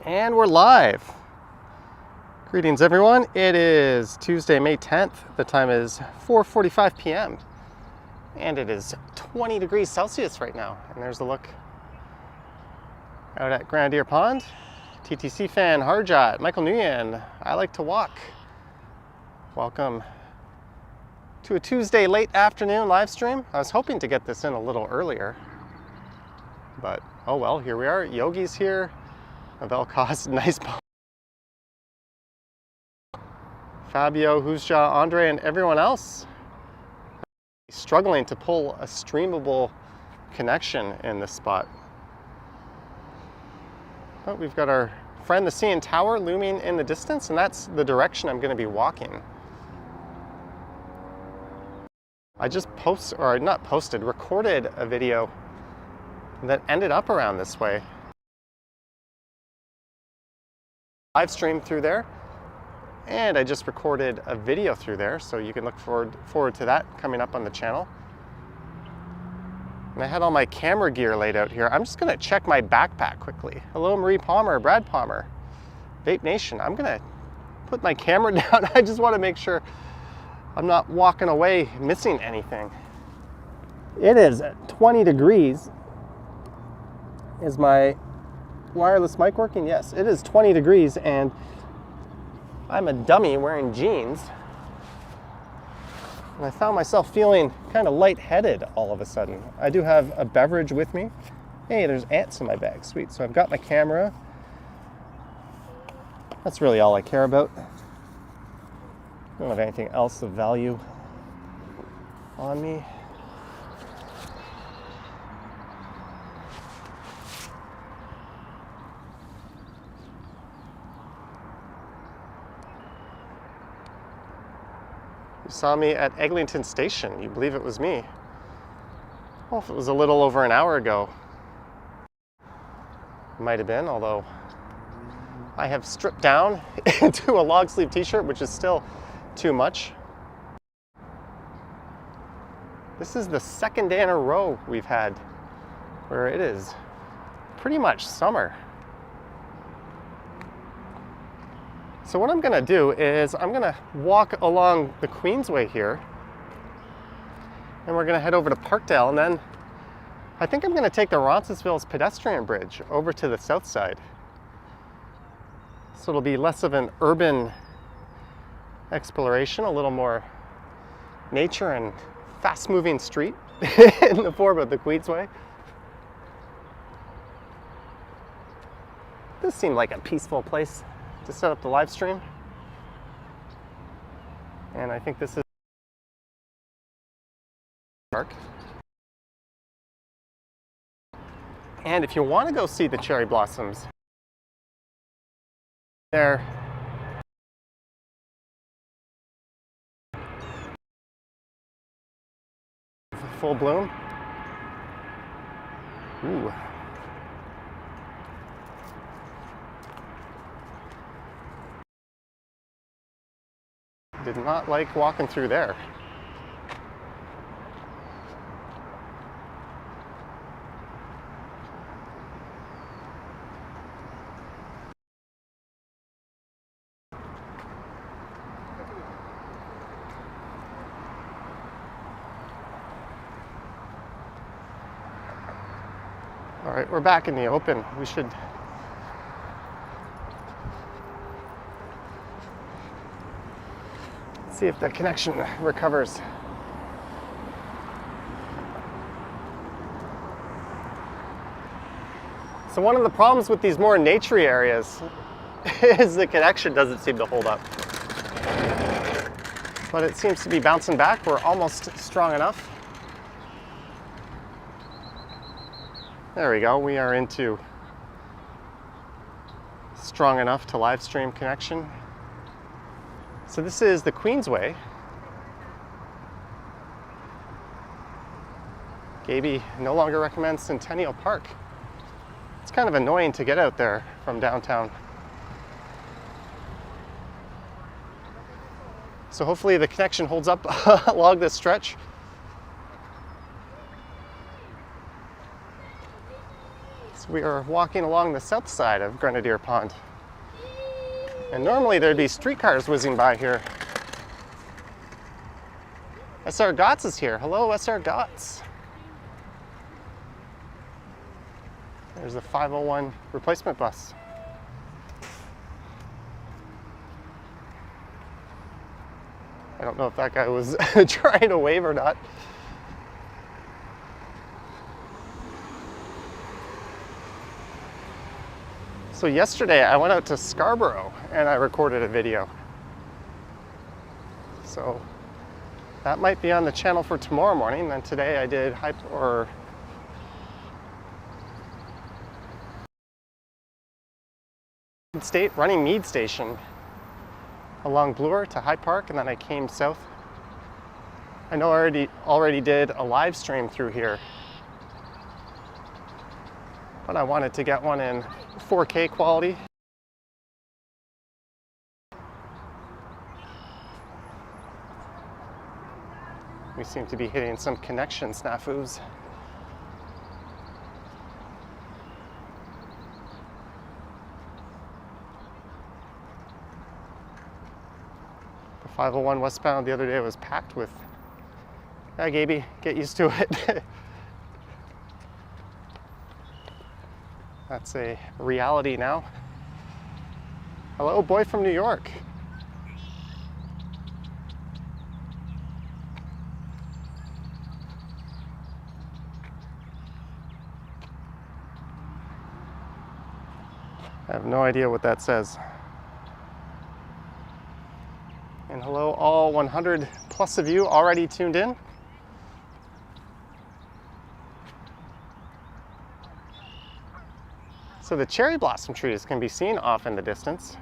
And we're live. Greetings everyone. It is Tuesday, May 10th. The time is 4:45 p.m. and it is 20 degrees Celsius right now. And there's a look out at Grand Deer Pond. TTC fan, Harjot, Michael Nguyen, I like to walk. Welcome to a Tuesday late afternoon live stream. I was hoping to get this in a little earlier, but oh well, here we are. Yogi's here. Avel Cost, nice. Fabio, Huzja, Andre, and everyone else struggling to pull a streamable connection in this spot. But we've got our friend the CN Tower looming in the distance, and that's the direction I'm going to be walking. I just recorded a video that ended up around this way. Live stream through there, and I just recorded a video through there, so you can look forward to that coming up on the channel. And I had all my camera gear laid out here. I'm just gonna check my backpack quickly. Hello Marie Palmer, Brad Palmer, Vape Nation. I'm gonna put my camera down. I just want to make sure I'm not walking away missing anything. It is 20 degrees. Is my wireless mic working? Yes, it is 20 degrees and I'm a dummy wearing jeans. And I found myself feeling kind of lightheaded all of a sudden. I do have a beverage with me. Hey, there's ants in my bag. Sweet. So I've got my camera. That's really all I care about. I don't have anything else of value on me. You saw me at Eglinton Station. You believe it was me? Well, if it was a little over an hour ago, it might have been, although I have stripped down into a long sleeve t-shirt, which is still too much. This is the second day in a row we've had where it is pretty much summer. So what I'm gonna do is I'm gonna walk along the Queensway here, and we're gonna head over to Parkdale, and then I think I'm gonna take the Roncesvalles pedestrian bridge over to the south side. So it'll be less of an urban exploration, a little more nature and fast-moving street in the form of the Queensway. This seemed like a peaceful place to set up the live stream, and I think this is dark. And if you want to go see the cherry blossoms, they're full bloom. Ooh. Did not like walking through there. All right, we're back in the open. We should see if the connection recovers. So one of the problems with these more naturey areas is the connection doesn't seem to hold up. But it seems to be bouncing back. We're almost strong enough. There we go. We are into strong enough to live stream connection. So this is the Queensway. Gaby no longer recommends Centennial Park. It's kind of annoying to get out there from downtown. So hopefully the connection holds up along this stretch. So we are walking along the south side of Grenadier Pond. And normally there'd be streetcars whizzing by here. SR Gotts is here. Hello, SR Gotts. There's the 501 replacement bus. I don't know if that guy was trying to wave or not. So yesterday I went out to Scarborough and I recorded a video. So that might be on the channel for tomorrow morning. And then today I did State running Mead Station along Bloor to High Park, and then I came south. I know I already did a live stream through here, but I wanted to get one in 4K quality. We seem to be hitting some connection snafus. The 501 westbound the other day was packed with, yeah, Gaby, get used to it. That's a reality now. Hello, boy from New York. I have no idea what that says. And hello, all 100 plus of you already tuned in. So the cherry blossom trees can be seen off in the distance.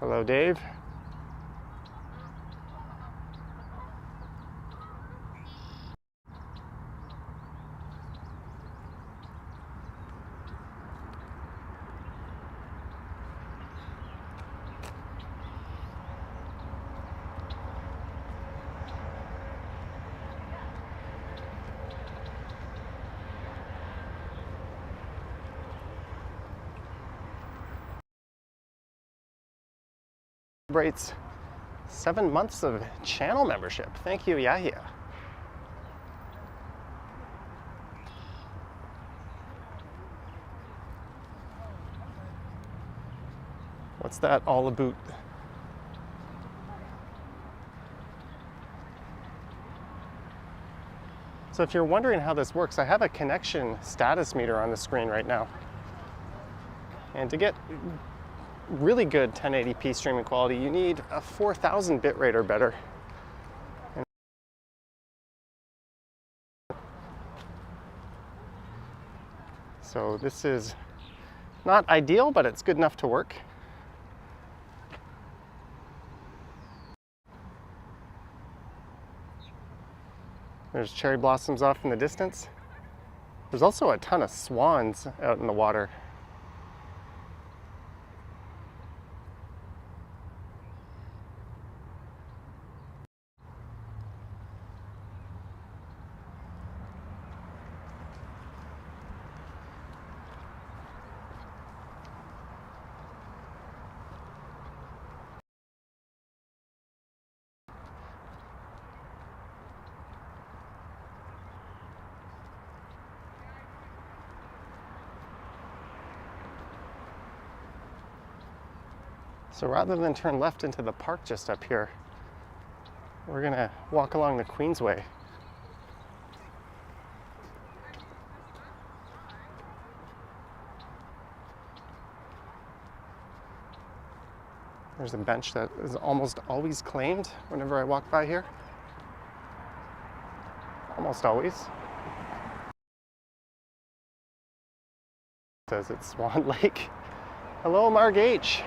Hello, Dave. Celebrates 7 months of channel membership. Thank you, Yahya. What's that all about? So if you're wondering how this works, I have a connection status meter on the screen right now. And to get really good 1080p streaming quality, you need a 4000 bitrate or better. So this is not ideal, but it's good enough to work. There's cherry blossoms off in the distance. There's also a ton of swans out in the water. So rather than turn left into the park just up here, we're gonna walk along the Queensway. There's a bench that is almost always claimed whenever I walk by here. Almost always. It says it's Swan Lake. Hello, Marg H.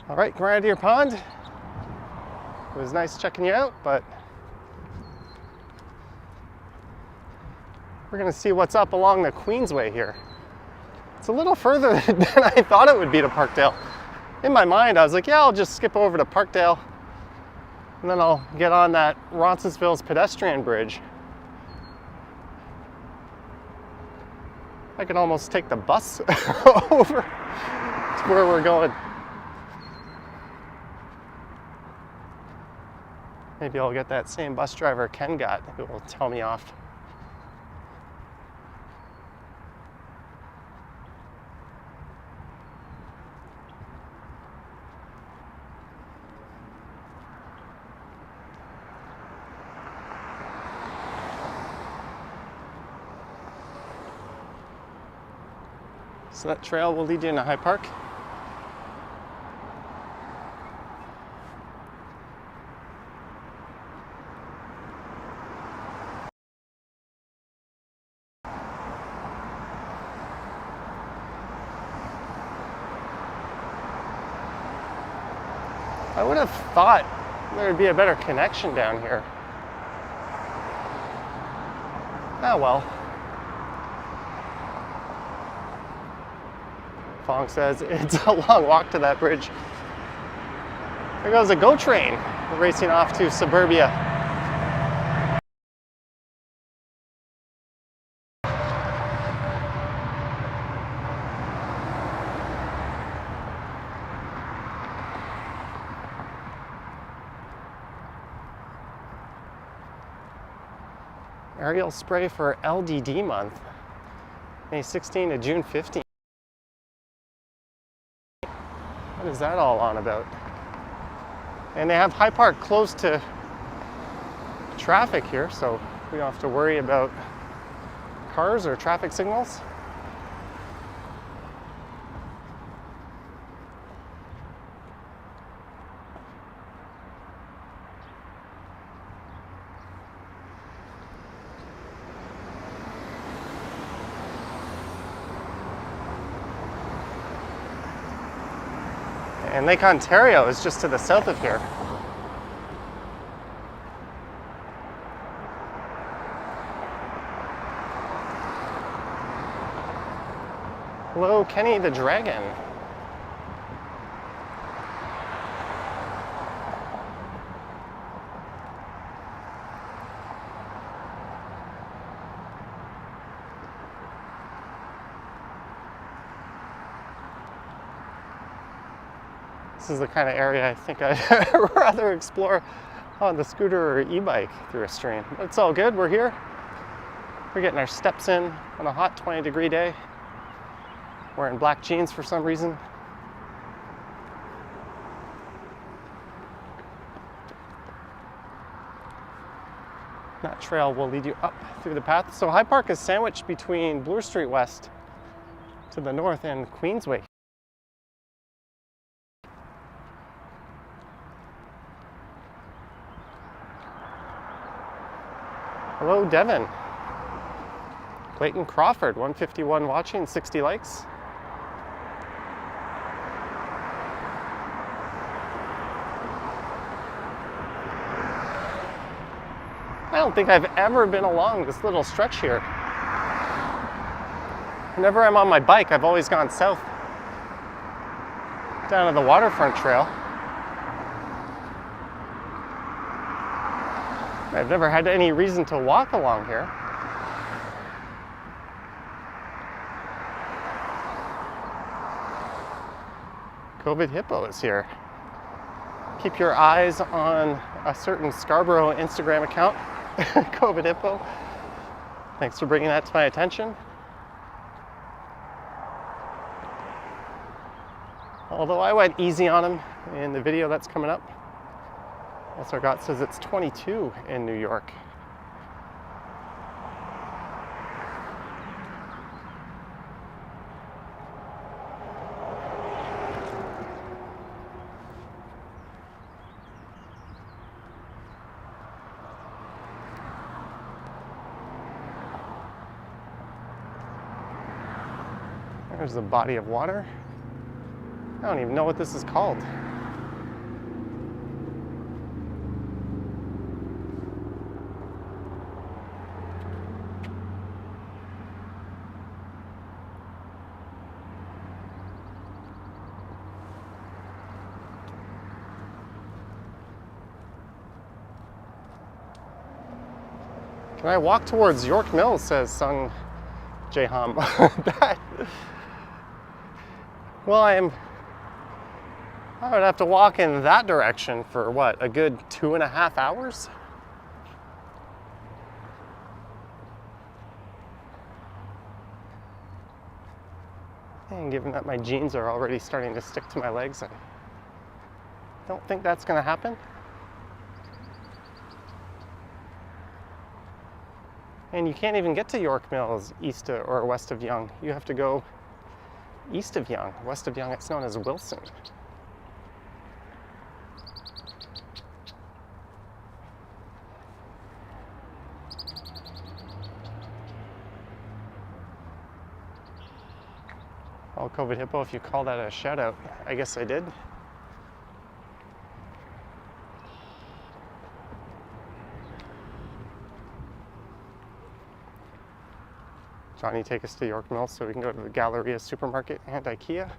All right, Grenadier Pond. It was nice checking you out, but we're gonna see what's up along the Queensway here. It's a little further than I thought it would be to Parkdale. In my mind, I was like, yeah, I'll just skip over to Parkdale and then I'll get on that Roncesvalles pedestrian bridge. I can almost take the bus over to where we're going. Maybe I'll get that same bus driver Ken got who will tell me off. So that trail will lead you into High Park. I would have thought there would be a better connection down here. Oh well. Fong says it's a long walk to that bridge. There goes a GO train racing off to suburbia. Aerial spray for LDD month, May 16 to June 15. What is that all on about? And they have High Park close to traffic here, so we don't have to worry about cars or traffic signals. And Lake Ontario is just to the south of here. Hello, Kenny the Dragon. This is the kind of area I think I'd rather explore on the scooter or e-bike through a stream. But it's all good, we're here. We're getting our steps in on a hot 20-degree day. Wearing black jeans for some reason. That trail will lead you up through the path. So High Park is sandwiched between Bloor Street West to the north and Queensway. Hello, Devin. Clayton Crawford, 151 watching, 60 likes. I don't think I've ever been along this little stretch here. Whenever I'm on my bike, I've always gone south down to the waterfront trail. I've never had any reason to walk along here. COVID Hippo is here. Keep your eyes on a certain Scarborough Instagram account, COVID Hippo. Thanks for bringing that to my attention. Although I went easy on him in the video that's coming up. Also, God says it's 22 in New York. There's the body of water. I don't even know what this is called. When I walk towards York Mills, says Sung Jeham. Well, I would have to walk in that direction for what, a good 2.5 hours? And given that my jeans are already starting to stick to my legs, I don't think that's going to happen. And you can't even get to York Mills east or west of Yonge. You have to go east of Yonge. West of Yonge, it's known as Wilson. All COVID hippo, if you call that a shout out, I guess I did. Johnny, take us to York Mills so we can go to the Galleria supermarket and IKEA.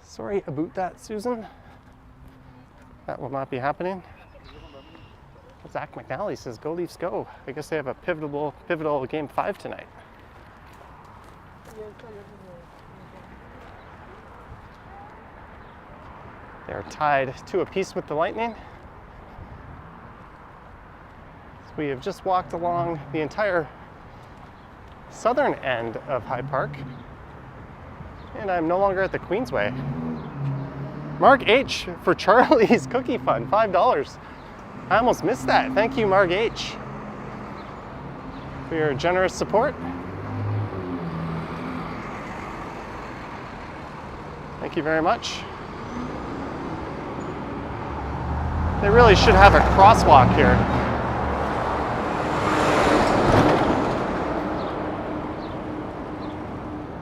Sorry about that, Susan. That will not be happening. Zach McNally says, "Go Leafs, go." I guess they have a pivotal game 5 tonight. They're tied 2 apiece with the Lightning. We have just walked along the entire southern end of Hyde Park, and I'm no longer at the Queensway. Mark H. for Charlie's Cookie Fund, $5. I almost missed that. Thank you, Mark H., for your generous support. Thank you very much. They really should have a crosswalk here.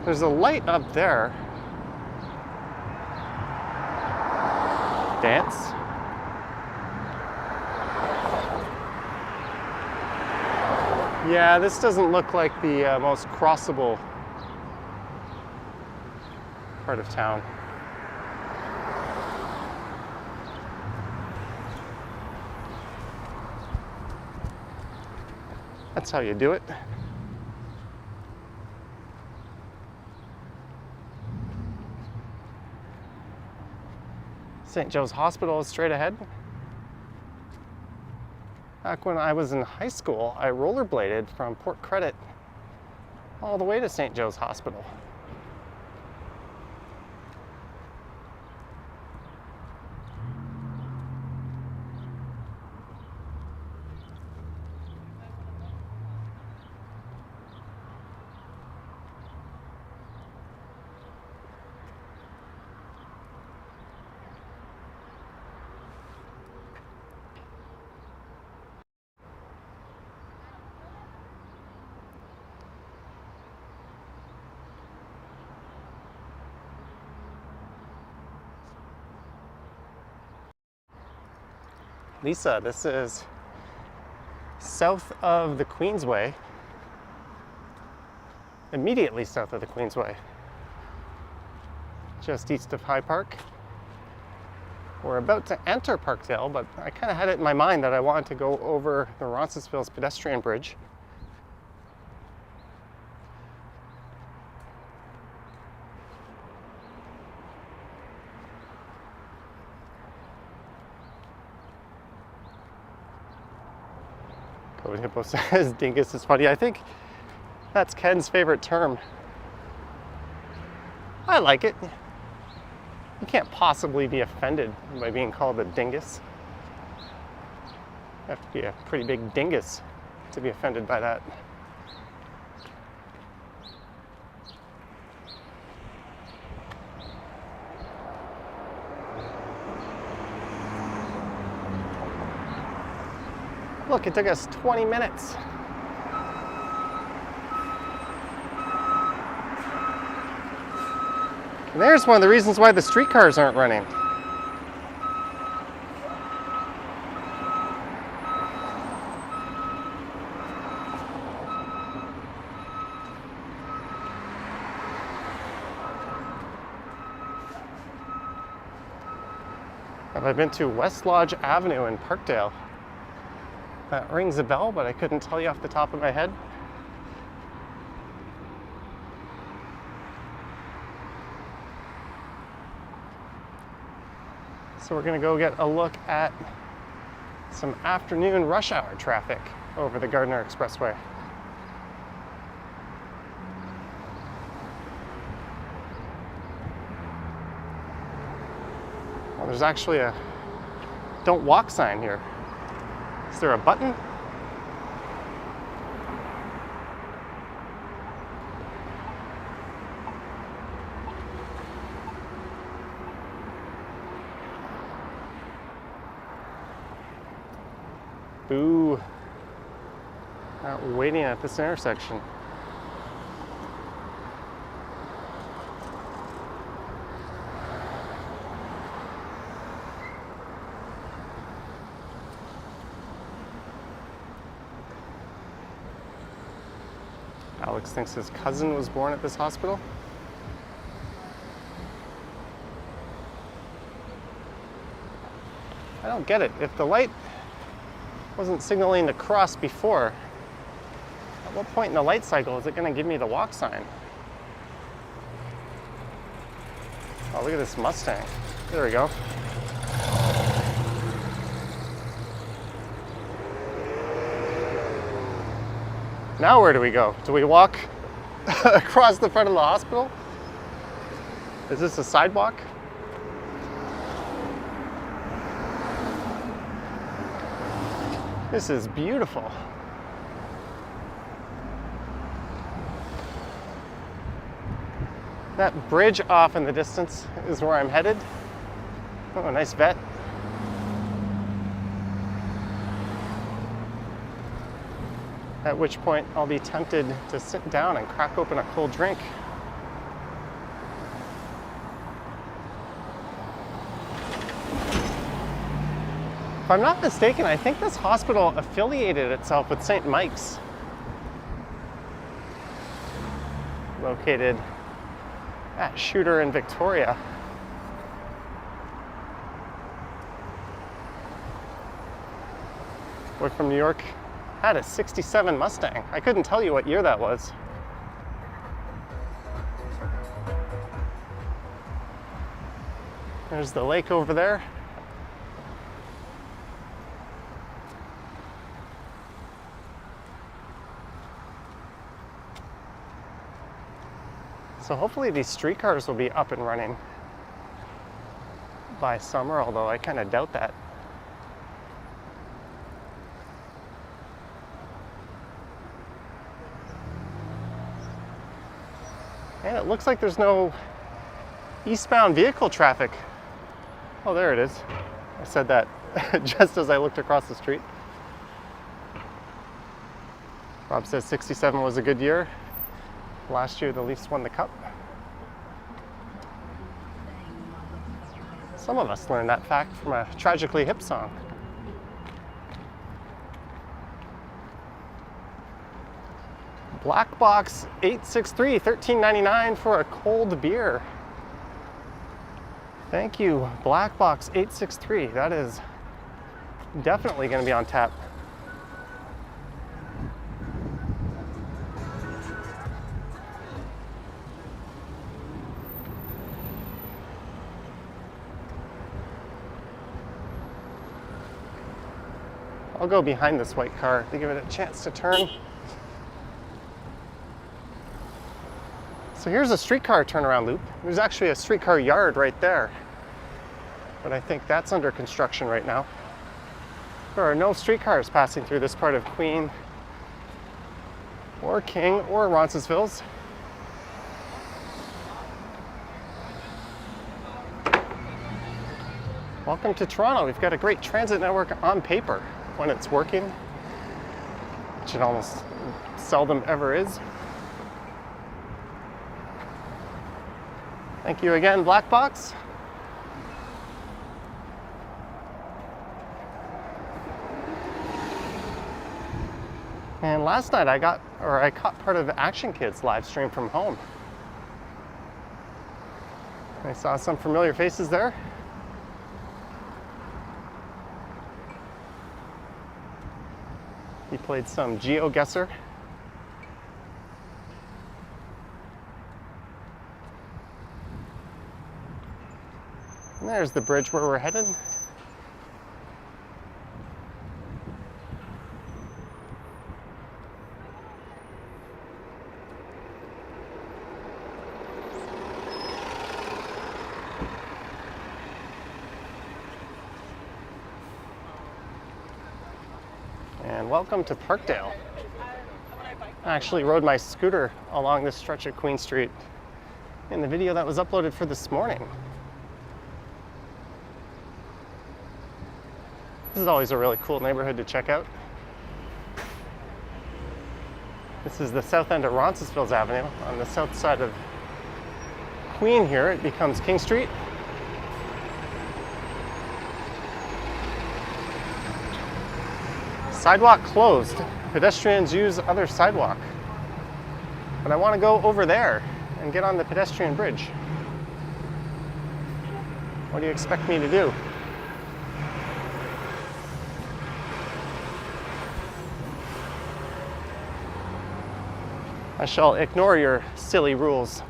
There's a light up there. Dance. Yeah, this doesn't look like the most crossable part of town. That's how you do it. St. Joe's Hospital is straight ahead. Back when I was in high school, I rollerbladed from Port Credit all the way to St. Joe's Hospital. Lisa, this is south of the Queensway, immediately south of the Queensway, just east of High Park. We're about to enter Parkdale, but I kind of had it in my mind that I wanted to go over the Roncesvalles pedestrian bridge. Code Hippo says dingus is funny. I think that's Ken's favorite term. I like it. You can't possibly be offended by being called a dingus. You have to be a pretty big dingus to be offended by that. Look, it took us 20 minutes. And there's one of the reasons why the streetcars aren't running. Have I been to West Lodge Avenue in Parkdale? That rings a bell, but I couldn't tell you off the top of my head. So we're gonna go get a look at some afternoon rush hour traffic over the Gardner Expressway. Well, there's actually a don't walk sign here. Is there a button? Boo. Not waiting at this intersection. Alex thinks his cousin was born at this hospital. I don't get it. If the light wasn't signaling to cross before, at what point in the light cycle is it going to give me the walk sign? Oh, look at this Mustang. There we go. Now where do we go? Do we walk across the front of the hospital? Is this a sidewalk? This is beautiful. That bridge off in the distance is where I'm headed. Oh, a nice vet. At which point I'll be tempted to sit down and crack open a cold drink. If I'm not mistaken, I think this hospital affiliated itself with St. Mike's, located at Shooter in Victoria. Boy from New York had a 67 Mustang. I couldn't tell you what year that was. There's the lake over there. So hopefully these streetcars will be up and running by summer, although I kind of doubt that. And it looks like there's no eastbound vehicle traffic. Oh, there it is. I said that just as I looked across the street. Rob says 67 was a good year. Last year, the Leafs won the cup. Some of us learned that fact from a Tragically Hip song. Black Box 863, $13.99 for a cold beer. Thank you, Black Box 863. That is definitely going to be on tap. I'll go behind this white car to give it a chance to turn. So here's a streetcar turnaround loop. There's actually a streetcar yard right there, but I think that's under construction right now. There are no streetcars passing through this part of Queen or King or Roncesvalles. Welcome to Toronto. We've got a great transit network on paper when it's working, which it almost seldom ever is. Thank you again, Black Box. And last night I caught part of Action Kids live stream from home. I saw some familiar faces there. He played some GeoGuessr. And there's the bridge where we're headed. And welcome to Parkdale. I actually rode my scooter along this stretch of Queen Street in the video that was uploaded for this morning. This is always a really cool neighborhood to check out. This is the south end of Roncesvalles Avenue. On the south side of Queen here, it becomes King Street. Sidewalk closed. Pedestrians use other sidewalk. But I want to go over there and get on the pedestrian bridge. What do you expect me to do? I shall ignore your silly rules.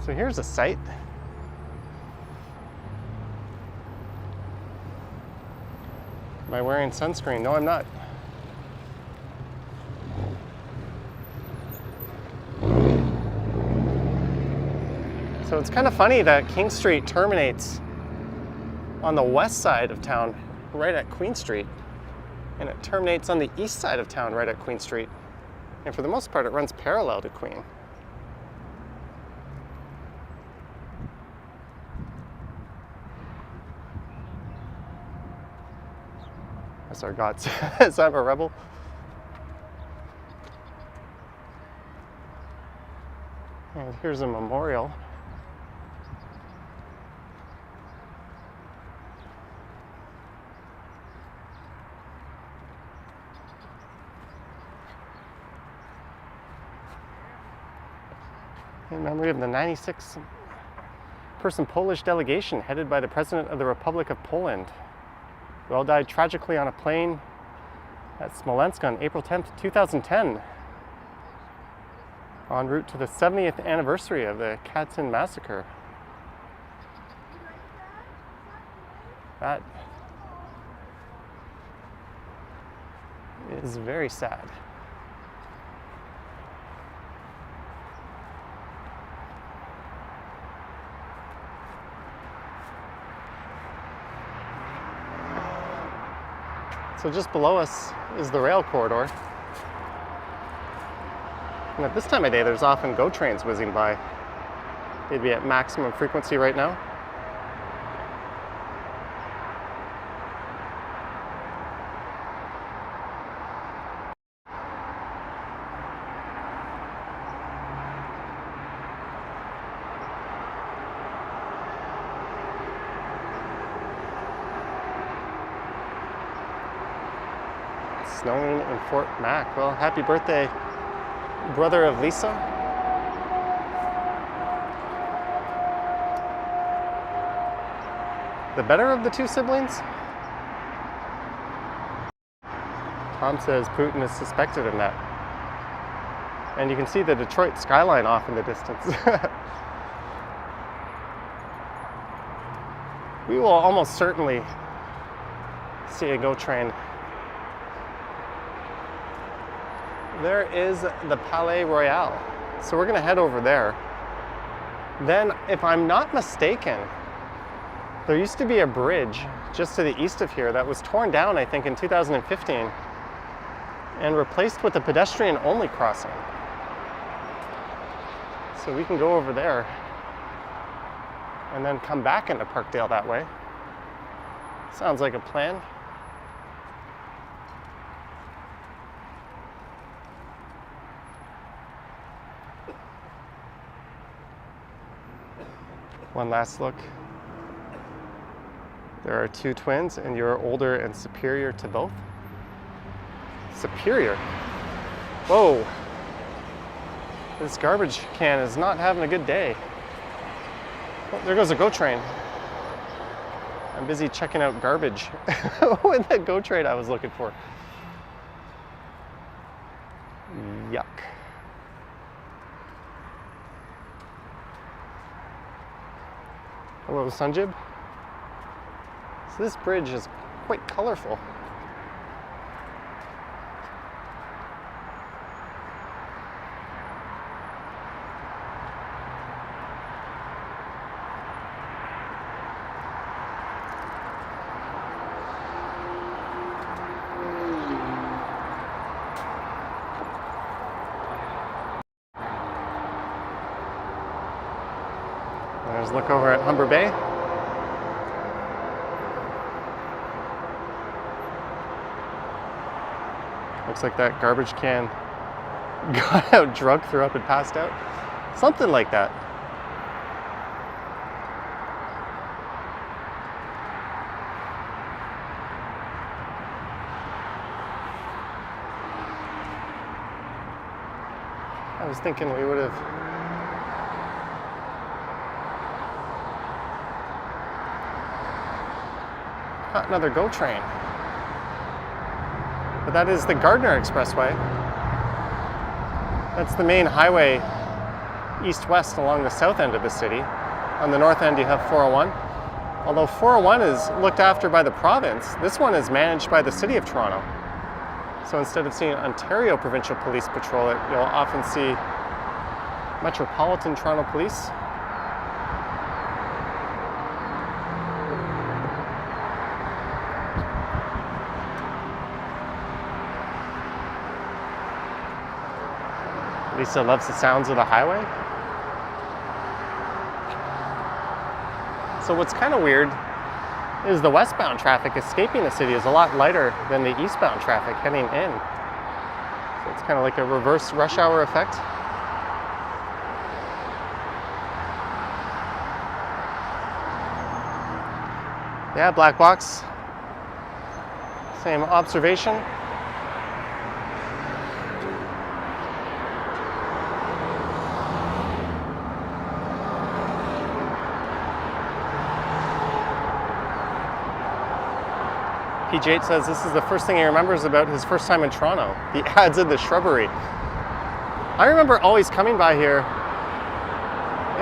So here's a site. Am I wearing sunscreen? No, I'm not. So it's kind of funny that King Street terminates on the west side of town, right at Queen Street. And it terminates on the east side of town, right at Queen Street. And for the most part, it runs parallel to Queen. As our God says, I'm a rebel. And here's a memorial. In memory of the 96-person Polish delegation headed by the President of the Republic of Poland, who all died tragically on a plane at Smolensk on April 10th, 2010, en route to the 70th anniversary of the Katyn massacre. That is very sad. So just below us is the rail corridor. And at this time of day, there's often GO trains whizzing by. They'd be at maximum frequency right now. Snowing in Fort Mac. Well, happy birthday, brother of Lisa. The better of the two siblings? Tom says Putin is suspected in that. And you can see the Detroit skyline off in the distance. We will almost certainly see a GO train. There is the Palais Royal. So we're gonna head over there. Then, if I'm not mistaken, there used to be a bridge just to the east of here that was torn down, I think, in 2015 and replaced with a pedestrian-only crossing. So we can go over there and then come back into Parkdale that way. Sounds like a plan. One last look. There are two twins, and you're older and superior to both. Superior? Whoa. This garbage can is not having a good day. Oh, there goes a GO train. I'm busy checking out garbage with the GO train I was looking for. Yuck. Hello, Sunjib. So this bridge is quite colorful. There's a look over at Humber Bay. Looks like that garbage can got out drunk, threw up and passed out. Something like that. I was thinking we would have caught another GO train. But that is the Gardner Expressway. That's the main highway east-west along the south end of the city. On the north end you have 401. Although 401 is looked after by the province, this one is managed by the City of Toronto. So instead of seeing Ontario Provincial Police patrol it, you'll often see Metropolitan Toronto Police. Lisa loves the sounds of the highway. So what's kind of weird is the westbound traffic escaping the city is a lot lighter than the eastbound traffic heading in. So it's kind of like a reverse rush hour effect. Yeah, black box. Same observation. PJ says this is the first thing he remembers about his first time in Toronto. The ads in the shrubbery. I remember always coming by here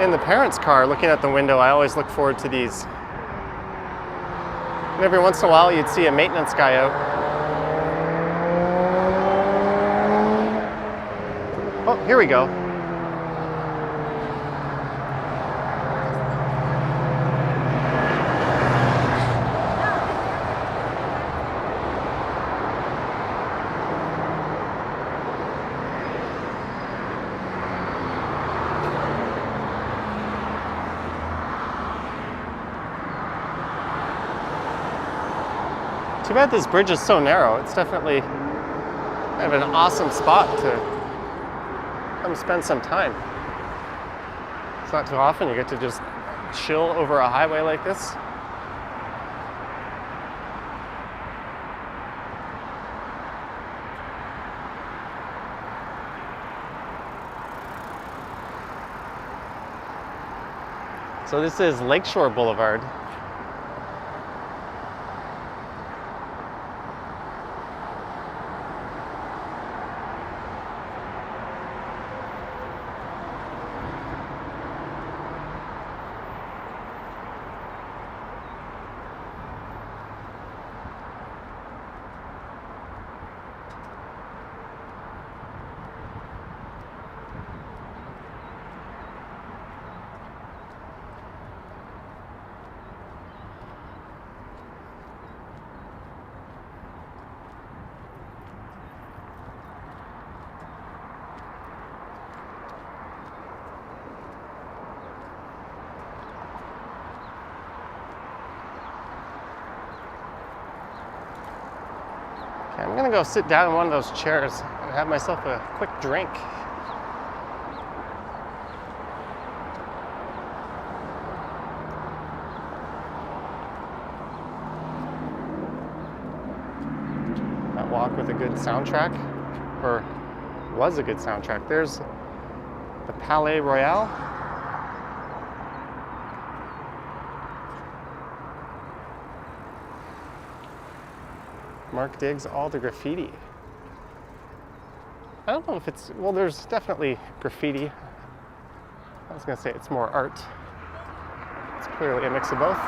in the parents' car, looking at the window. I always look forward to these. And every once in a while you'd see a maintenance guy out. Oh, here we go. Too bad this bridge is so narrow. It's definitely kind of an awesome spot to come spend some time. It's not too often you get to just chill over a highway like this. So this is Lakeshore Boulevard. Okay, I'm gonna go sit down in one of those chairs and have myself a quick drink. That walk with a good soundtrack, or was a good soundtrack. There's the Palais Royal. Mark digs all the graffiti. I don't know if it's, well, there's definitely graffiti. I was gonna say it's more art. It's clearly a mix of both.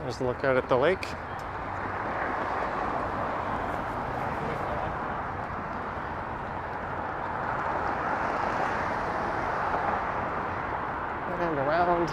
There's a look out at the lake. And around.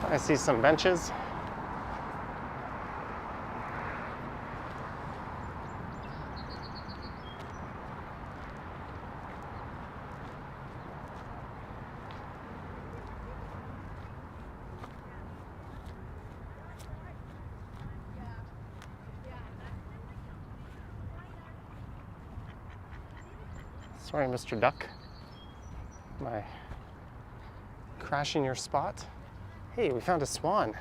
I see some benches. Sorry, Mr. Duck. Am I crashing your spot? Hey, we found a swan.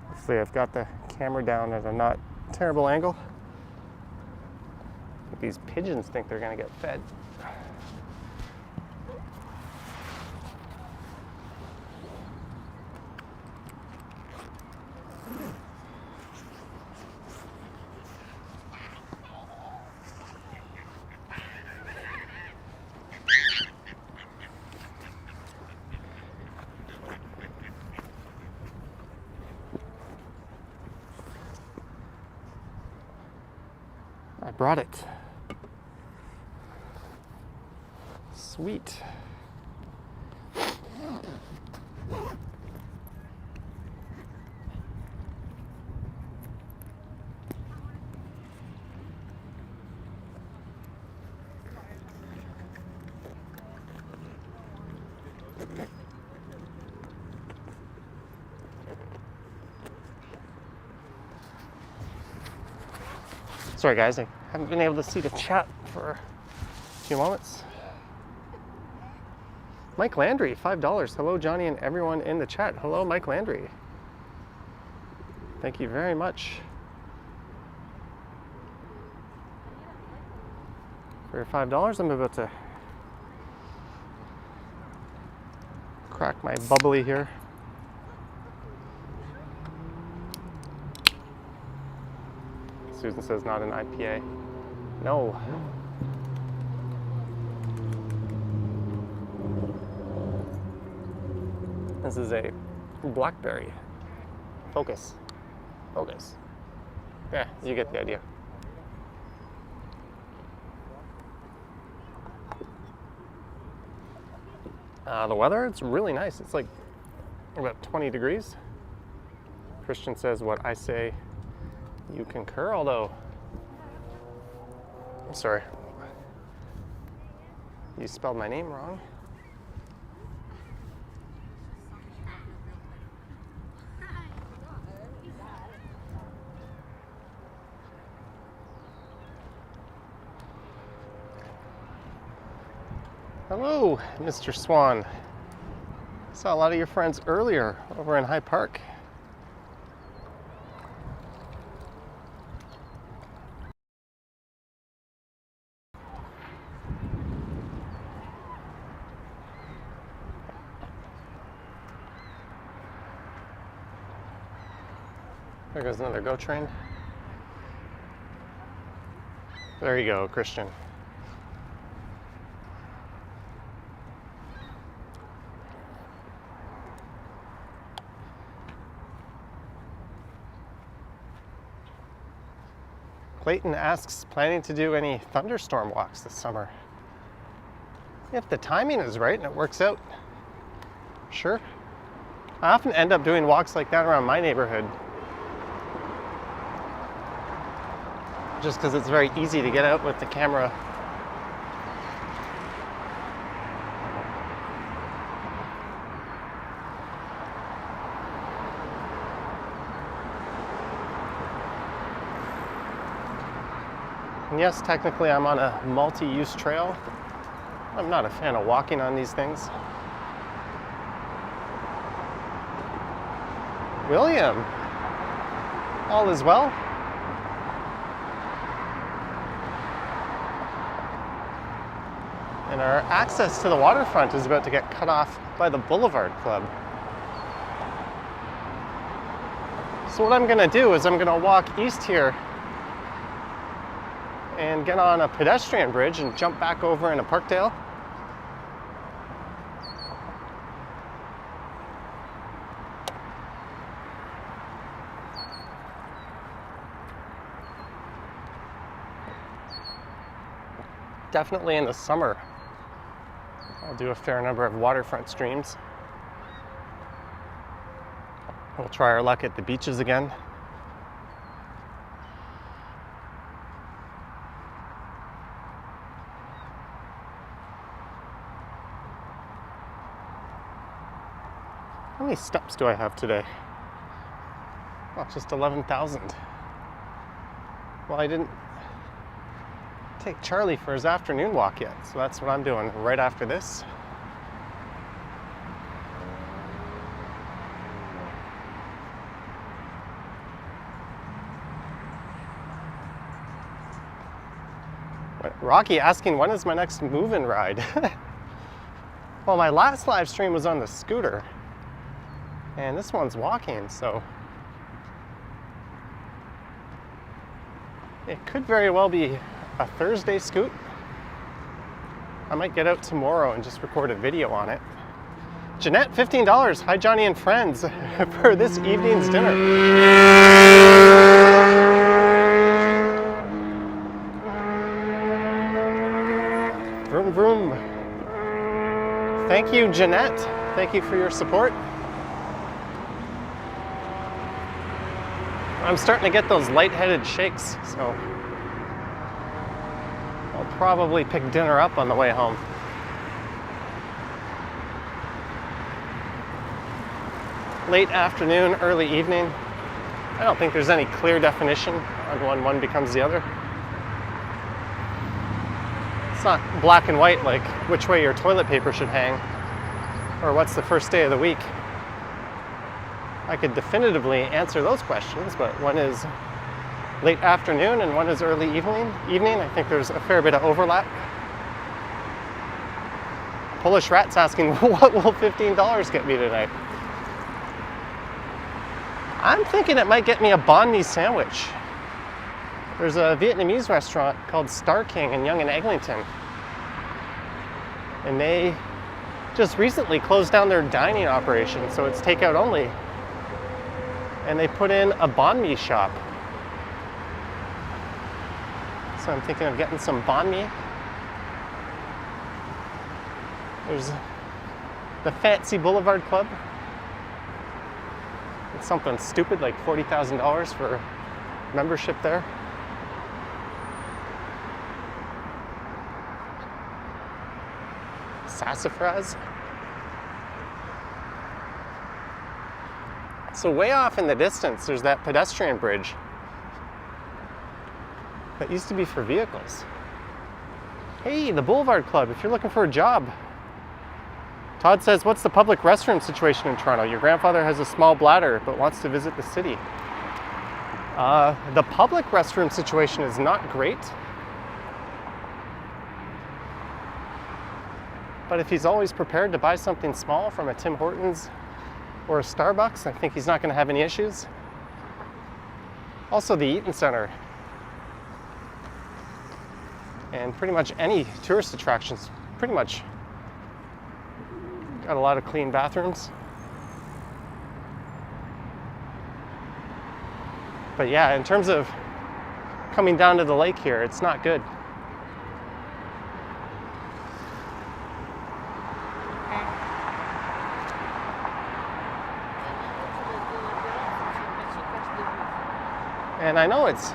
Hopefully I've got the camera down at a not terrible angle. These pigeons think they're gonna get fed. I brought it. Sweet. Sorry guys, I haven't been able to see the chat for a few moments. Mike Landry, $5. Hello Johnny and everyone in the chat. Hello Mike Landry. Thank you very much for your $5. I'm about to crack my bubbly here. Susan says not an IPA. No. This is a blackberry. Focus. Focus. Yeah, you get the idea. The weather, it's really nice. It's like about 20 degrees. Christian says what I say. You concur, although, I'm sorry, you spelled my name wrong. Hello, Mr. Swan. Saw a lot of your friends earlier over in Hyde Park. There goes another GO train. There you go, Christian. Clayton asks, planning to do any thunderstorm walks this summer? If the timing is right and it works out, sure. I often end up doing walks like that around my neighborhood, just because it's very easy to get out with the camera. And yes, technically I'm on a multi-use trail. I'm not a fan of walking on these things. William, all is well? And our access to the waterfront is about to get cut off by the Boulevard Club. So what I'm gonna do is I'm gonna walk east here and get on a pedestrian bridge and jump back over into Parkdale. Definitely in the summer, I'll do a fair number of waterfront streams. We'll try our luck at the beaches again. How many steps do I have today? Oh, just 11,000. Well, I didn't take Charlie for his afternoon walk yet, so that's what I'm doing right after this. Rocky asking, when is my next move-in ride? Well, my last live stream was on the scooter, and this one's walking, so it could very well be a Thursday scoot. I might get out tomorrow and just record a video on it. Jeanette, $15. Hi, Johnny and friends, for this evening's dinner. Vroom, vroom. Thank you, Jeanette. Thank you for your support. I'm starting to get those lightheaded shakes, so I'll probably pick dinner up on the way home. Late afternoon, early evening. I don't think there's any clear definition on when one becomes the other. It's not black and white like which way your toilet paper should hang or what's the first day of the week. I could definitively answer those questions, but one is late afternoon and one is early evening. I think there's a fair bit of overlap. Polish Rat's asking, what will $15 get me tonight? I'm thinking it might get me a banh mi sandwich. There's a Vietnamese restaurant called Star King in Yonge and Eglinton. And they just recently closed down their dining operation, so it's takeout only. And they put in a banh mi shop. So I'm thinking of getting some banh mi. There's the Fancy Boulevard Club. It's something stupid like $40,000 for membership there. Sassafras. So way off in the distance, there's that pedestrian bridge that used to be for vehicles. Hey, the Boulevard Club, if you're looking for a job. Todd says, what's the public restroom situation in Toronto? Your grandfather has a small bladder but wants to visit the city. The public restroom situation is not great. But if he's always prepared to buy something small from a Tim Hortons or a Starbucks, I think he's not going to have any issues. Also the Eaton Center and pretty much any tourist attractions pretty much got a lot of clean bathrooms. But yeah, in terms of coming down to the lake here, it's not good. And I know it's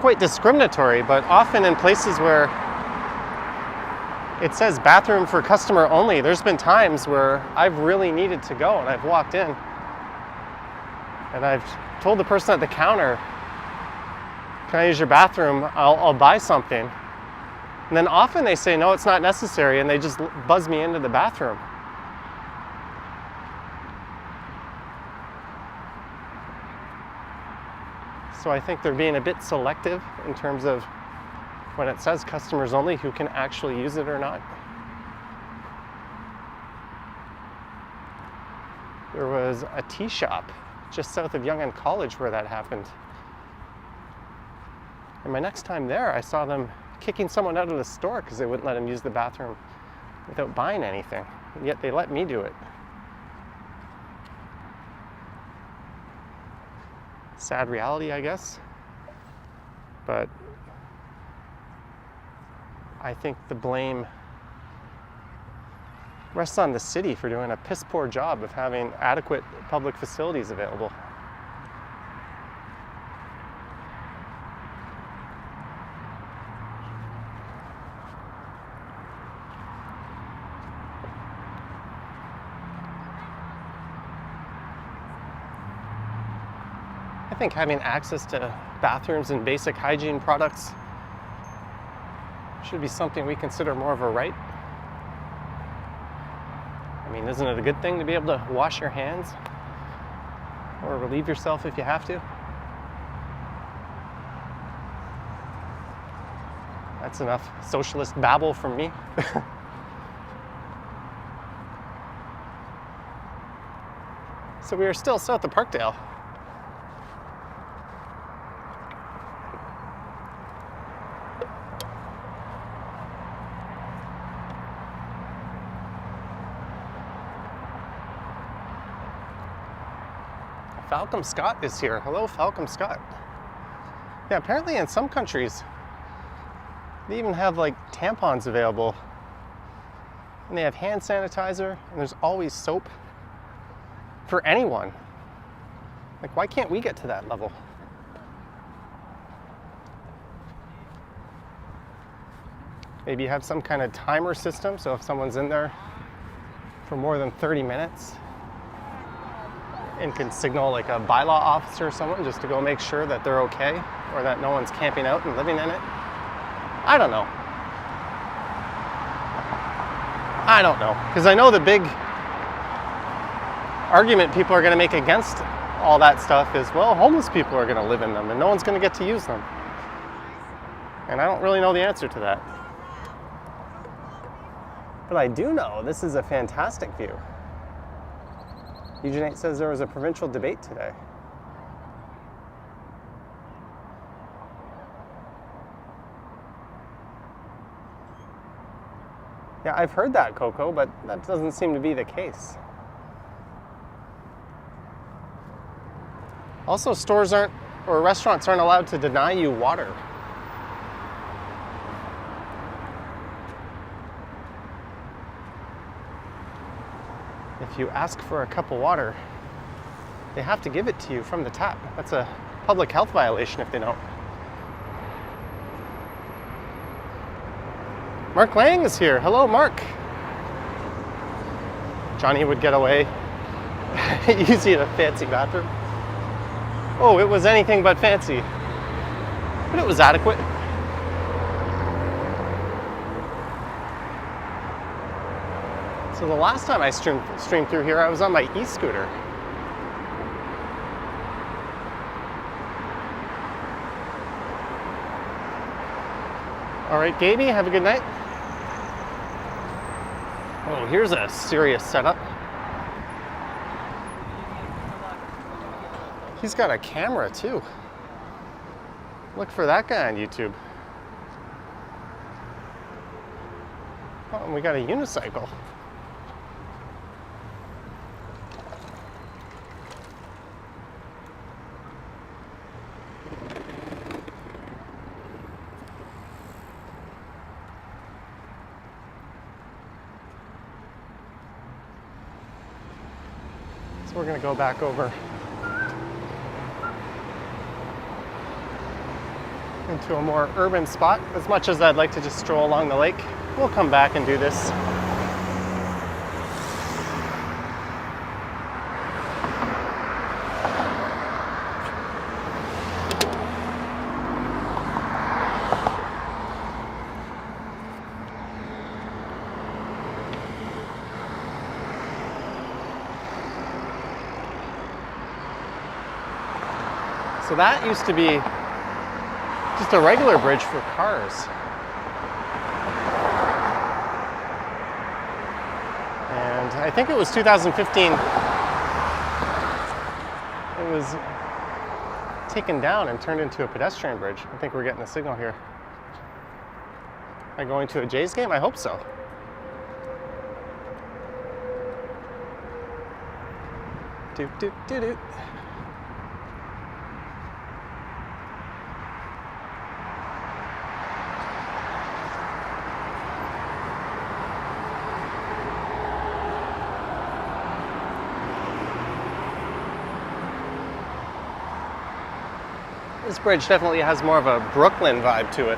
quite discriminatory, but often in places where it says bathroom for customer only, there's been times where I've really needed to go and I've walked in and I've told the person at the counter, can I use your bathroom? I'll buy something. And then often they say, no, it's not necessary, and they just buzz me into the bathroom. So I think they're being a bit selective in terms of when it says customers only, who can actually use it or not. There was a tea shop just south of Yonge and College where that happened. And my next time there, I saw them kicking someone out of the store because they wouldn't let them use the bathroom without buying anything. And yet they let me do it. Sad reality, I guess. But I think the blame rests on the city for doing a piss poor job of having adequate public facilities available. I think having access to bathrooms and basic hygiene products should be something we consider more of a right. I mean, isn't it a good thing to be able to wash your hands or relieve yourself if you have to? That's enough socialist babble from me. So we are still south of Parkdale. Falcom Scott is here. Hello, Falcom Scott. Yeah, apparently in some countries, they even have like tampons available. And they have hand sanitizer, and there's always soap for anyone. Like, why can't we get to that level? Maybe you have some kind of timer system, so if someone's in there for more than 30 minutes, and can signal like a bylaw officer or someone just to go make sure that they're okay or that no one's camping out and living in it. I don't know. Because I know the big argument people are going to make against all that stuff is, well, homeless people are going to live in them and no one's going to get to use them. And I don't really know the answer to that. But I do know this is a fantastic view. Eugene 8 says there was a provincial debate today. Yeah, I've heard that, Coco, but that doesn't seem to be the case. Also, stores aren't, or restaurants aren't allowed to deny you water. If you ask for a cup of water, they have to give it to you from the tap. That's a public health violation if they don't. Mark Lang is here. Hello, Mark. Johnny would get away using a fancy bathroom. Oh, it was anything but fancy, but it was adequate. So the last time I streamed through here, I was on my e-scooter. All right, Gaby, have a good night. Oh, here's a serious setup. He's got a camera too. Look for that guy on YouTube. Oh, and we got a unicycle. So we're going to go back over into a more urban spot. As much as I'd like to just stroll along the lake, we'll come back and do this. So that used to be just a regular bridge for cars. And I think it was 2015. It was taken down and turned into a pedestrian bridge. I think we're getting a signal here. Am I going to a Jays game? I hope so. Doot, doot, doot, doot. This bridge definitely has more of a Brooklyn vibe to it.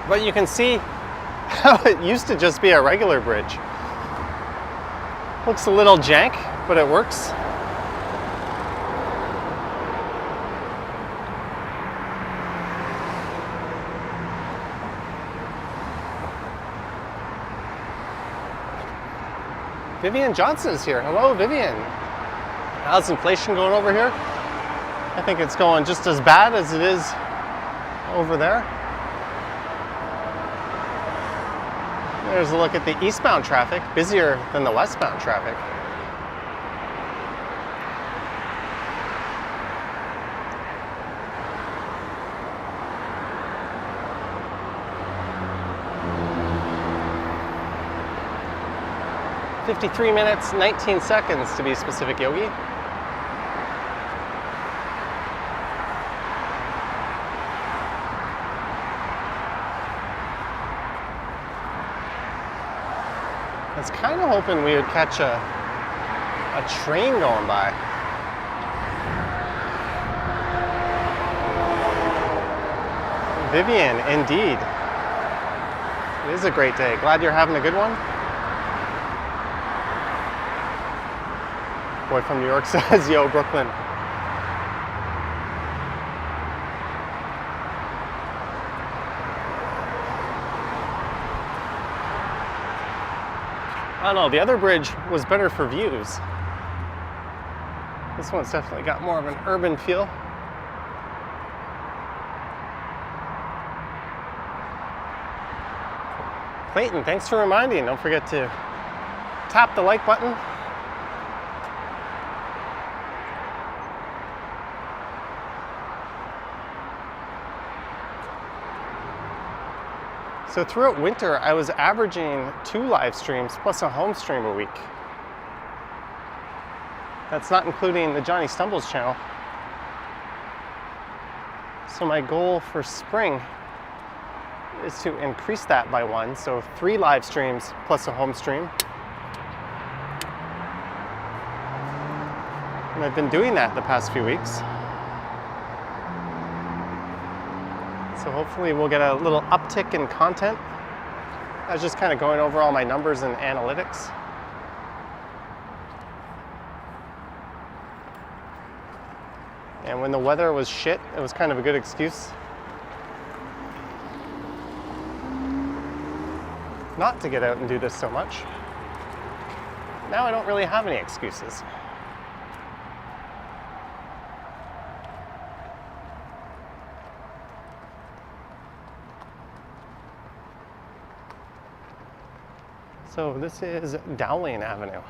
But you can see how it used to just be a regular bridge. Looks a little jank, but it works. Vivian Johnson is here. Hello, Vivian. How's inflation going over here? I think it's going just as bad as it is over there. There's a look at the eastbound traffic, busier than the westbound traffic. "53 minutes, 19 seconds to be specific, Yogi." I was kind of hoping we would catch a train going by. Vivian, indeed. It is a great day. Glad you're having a good one. Boy from New York says, "Yo, Brooklyn." I don't know, the other bridge was better for views. This one's definitely got more of an urban feel. Clayton, thanks for reminding. Don't forget to tap the like button. So throughout winter, I was averaging 2 live streams plus a home stream a week. That's not including the Johnny Stumbles channel. So my goal for spring is to increase that by 1, so 3 live streams plus a home stream. And I've been doing that the past few weeks. So hopefully we'll get a little uptick in content. I was just kind of going over all my numbers and analytics. And when the weather was shit, it was kind of a good excuse not to get out and do this so much. Now I don't really have any excuses. So this is Dowling Avenue.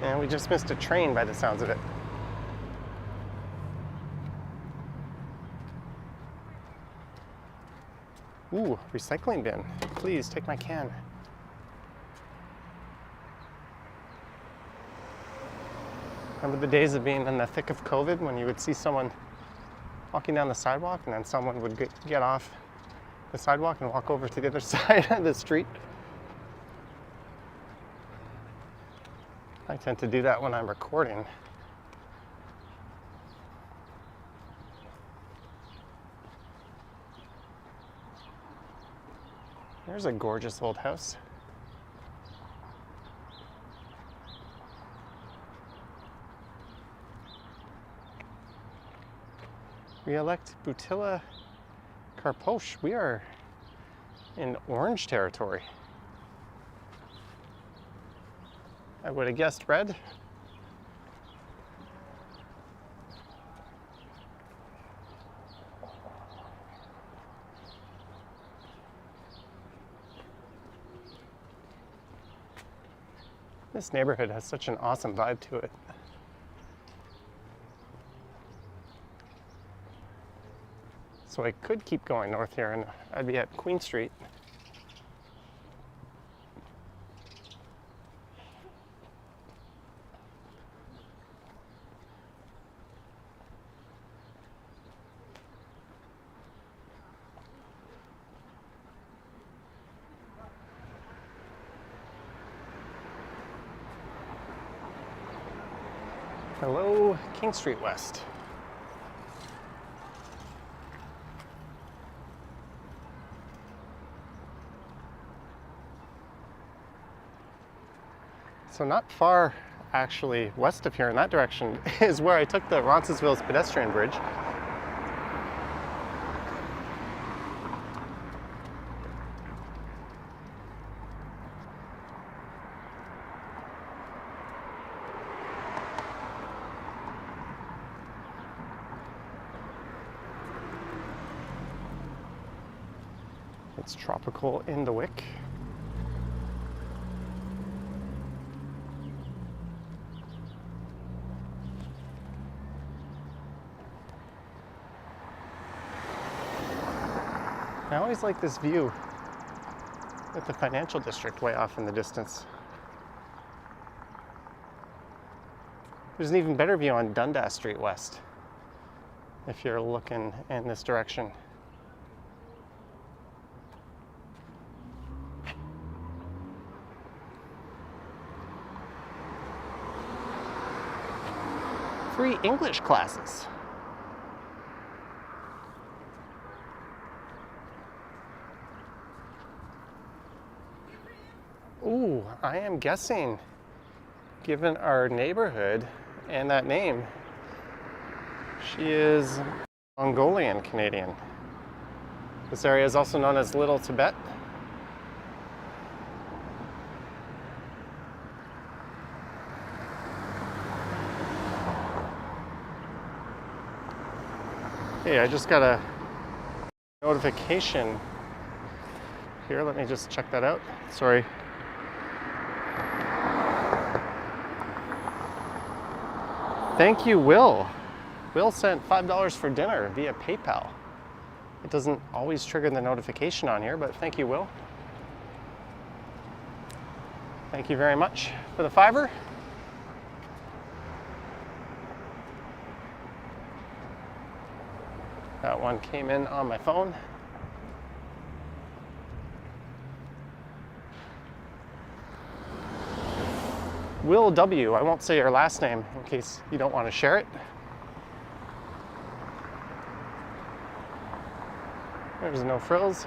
And we just missed a train by the sounds of it. Ooh, recycling bin. Please take my can. Remember the days of being in the thick of COVID when you would see someone walking down the sidewalk and then someone would get off the sidewalk and walk over to the other side of the street? I tend to do that when I'm recording. There's a gorgeous old house. We elect Butilla Karposh. We are in orange territory. I would have guessed red. This neighborhood has such an awesome vibe to it. So I could keep going north here and I'd be at Queen Street. Hello, King Street West. So not far, actually, west of here in that direction is where I took the Roncesvalles pedestrian bridge. It's tropical in the wick. I always like this view with the financial district way off in the distance. There's an even better view on Dundas Street West if you're looking in this direction. Free English classes. Ooh, I am guessing, given our neighborhood and that name, she is Mongolian Canadian. This area is also known as Little Tibet. Hey, I just got a notification here. Let me just check that out. Sorry. Thank you, Will. Will sent $5 for dinner via PayPal. It doesn't always trigger the notification on here, but thank you, Will. Thank you very much for the $5. That one came in on my phone. Will W. I won't say your last name in case you don't want to share it. There's no frills.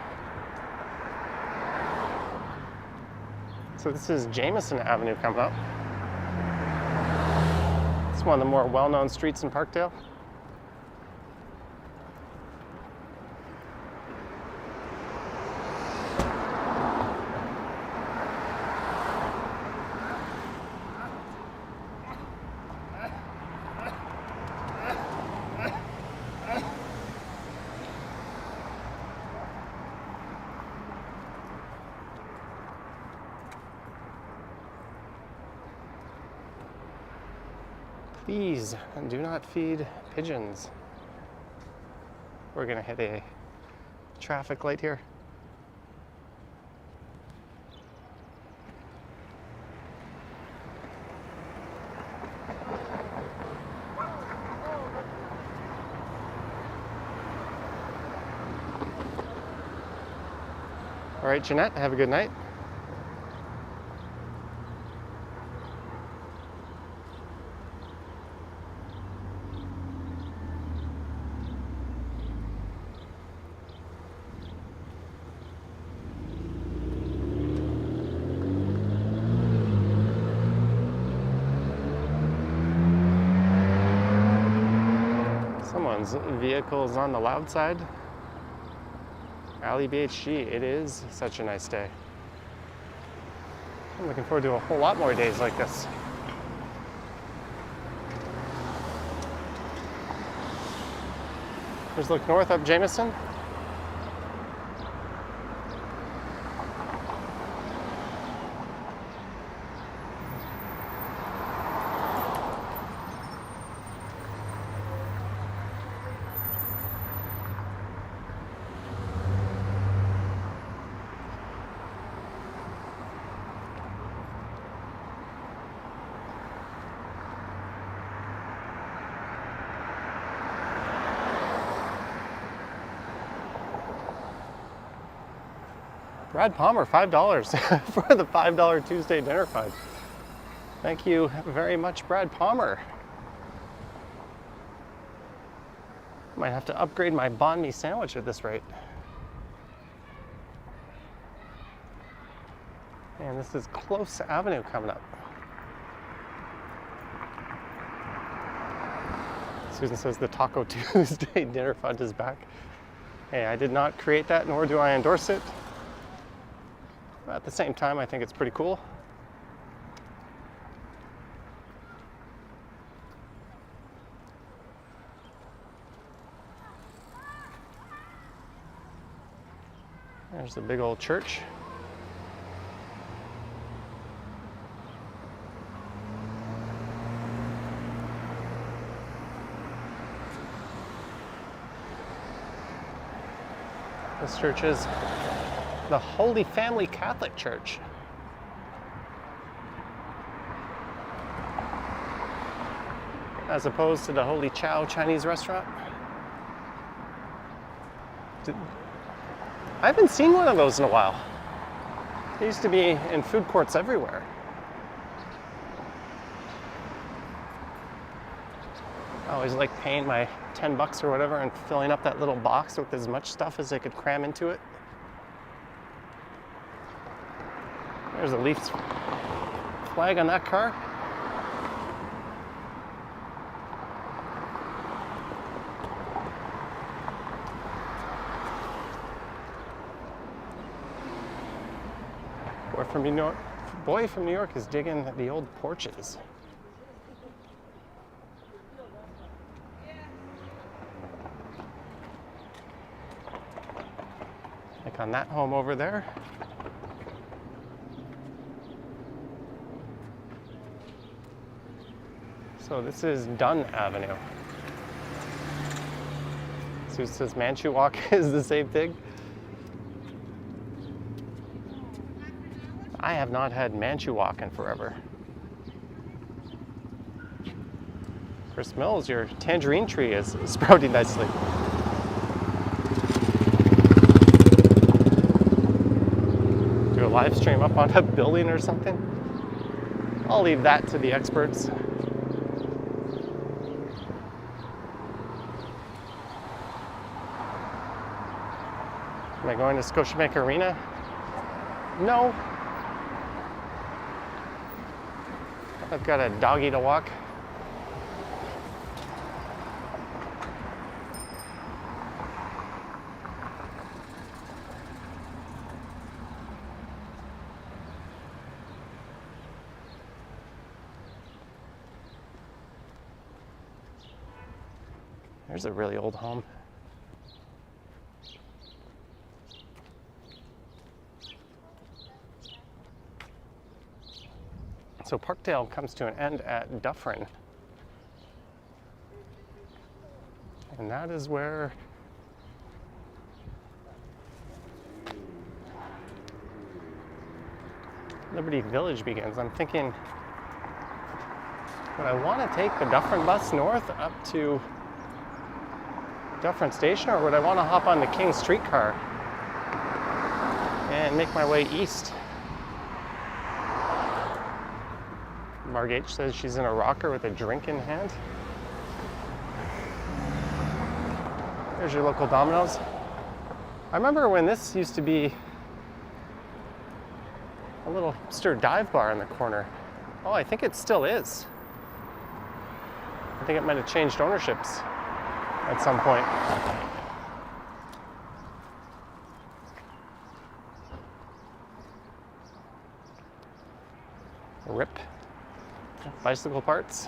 So this is Jameson Avenue coming up. It's one of the more well-known streets in Parkdale. Please do not feed pigeons. We're gonna hit a traffic light here. All right, Jeanette, have a good night. Someone's vehicle is on the loud side. Alley BHG, it is such a nice day. I'm looking forward to a whole lot more days like this. Let's look north up Jameson. Brad Palmer, $5 for the $5 Tuesday dinner fund. Thank you very much, Brad Palmer. Might have to upgrade my banh mi sandwich at this rate. And this is Close Avenue coming up. Susan says the Taco Tuesday dinner fund is back. Hey, I did not create that, nor do I endorse it. But at the same time, I think it's pretty cool. There's the big old church. This church is the Holy Family Catholic Church. As opposed to the Holy Chow Chinese restaurant. I haven't seen one of those in a while. They used to be in food courts everywhere. I always like paying my $10 or whatever and filling up that little box with as much stuff as I could cram into it. There's a Leafs flag on that car. Boy from New York is digging the old porches. Like on that home over there. So this is Dunn Avenue. Sue says Manchu Walk is the same thing. I have not had Manchu Walk in forever. Chris Mills, your tangerine tree is sprouting nicely. Do a live stream up on a building or something? I'll leave that to the experts. Am I going to Scotiabank Arena? No. I've got a doggy to walk. There's a really old home. So Parkdale comes to an end at Dufferin. And that is where Liberty Village begins. I'm thinking, would I want to take the Dufferin bus north up to Dufferin Station, or would I want to hop on the King streetcar and make my way east. Marg H says she's in a rocker with a drink in hand. There's your local Domino's. I remember when this used to be a little hipster dive bar in the corner. Oh, I think it still is. I think it might have changed ownerships at some point. RIP. Bicycle parts.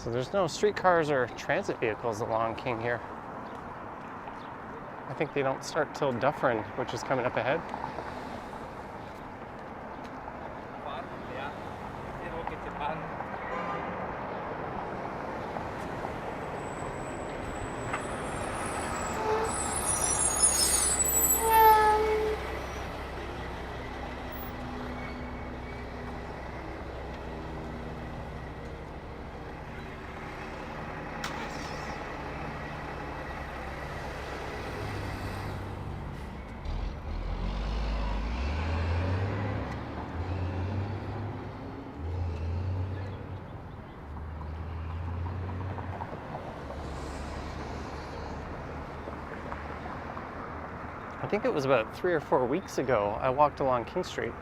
So there's no streetcars or transit vehicles along King here. I think they don't start till Dufferin, which is coming up ahead. I think it was about 3 or 4 weeks ago, I walked along King Street.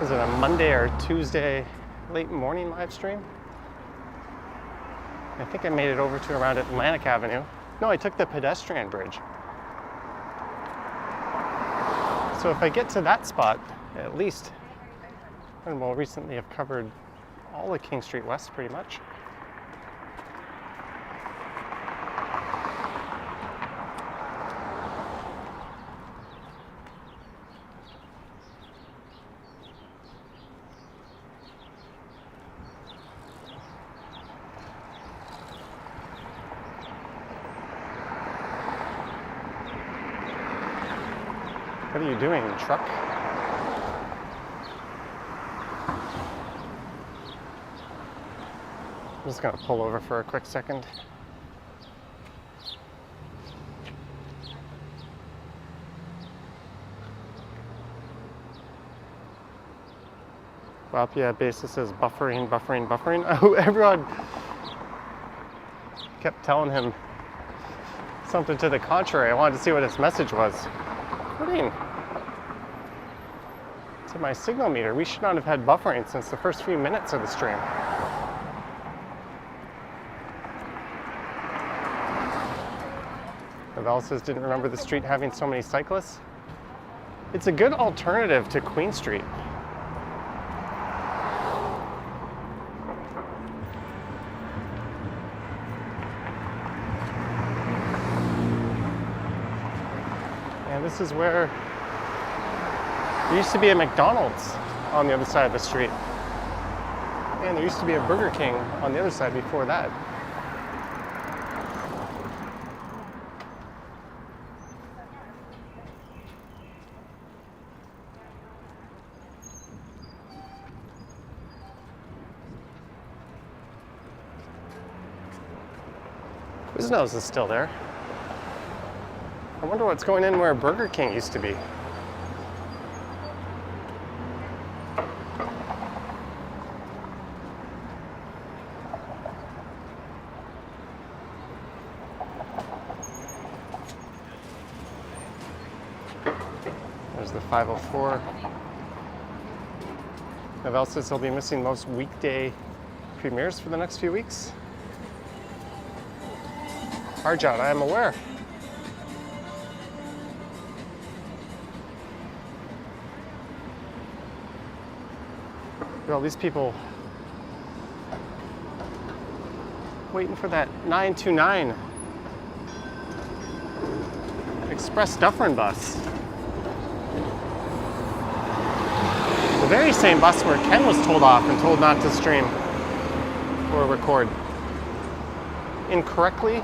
Was it a Monday or Tuesday late morning live stream? I think I made it over to around Atlantic Avenue. No, I took the pedestrian bridge. So if I get to that spot, at least, and well, recently I've covered all of King Street West pretty much. What are you doing, truck? I'm just gonna pull over for a quick second. Wapia basis says buffering, buffering, buffering. Oh, everyone kept telling him something to the contrary. I wanted to see what his message was. According to my signal meter, we should not have had buffering since the first few minutes of the stream. Val says, didn't remember the street having so many cyclists. It's a good alternative to Queen Street. And this is where there used to be a McDonald's on the other side of the street. And there used to be a Burger King on the other side before that. Quiznos is still there. I wonder what's going in where Burger King used to be. There's the 504. Navel says he'll be missing most weekday premieres for the next few weeks. Harjot, I am aware. Look at all these people waiting for that 929 Express Dufferin bus. The very same bus where Ken was told off and told not to stream or record. Incorrectly.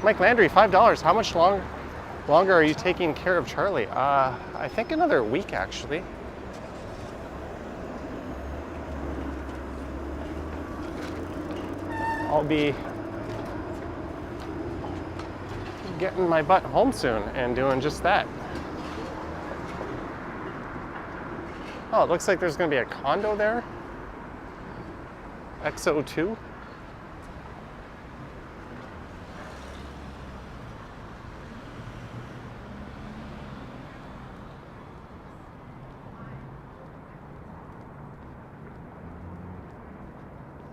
Mike Landry, $5. How much longer are you taking care of Charlie? I think another week, actually. I'll be getting my butt home soon and doing just that. Oh, it looks like there's going to be a condo there. XO2.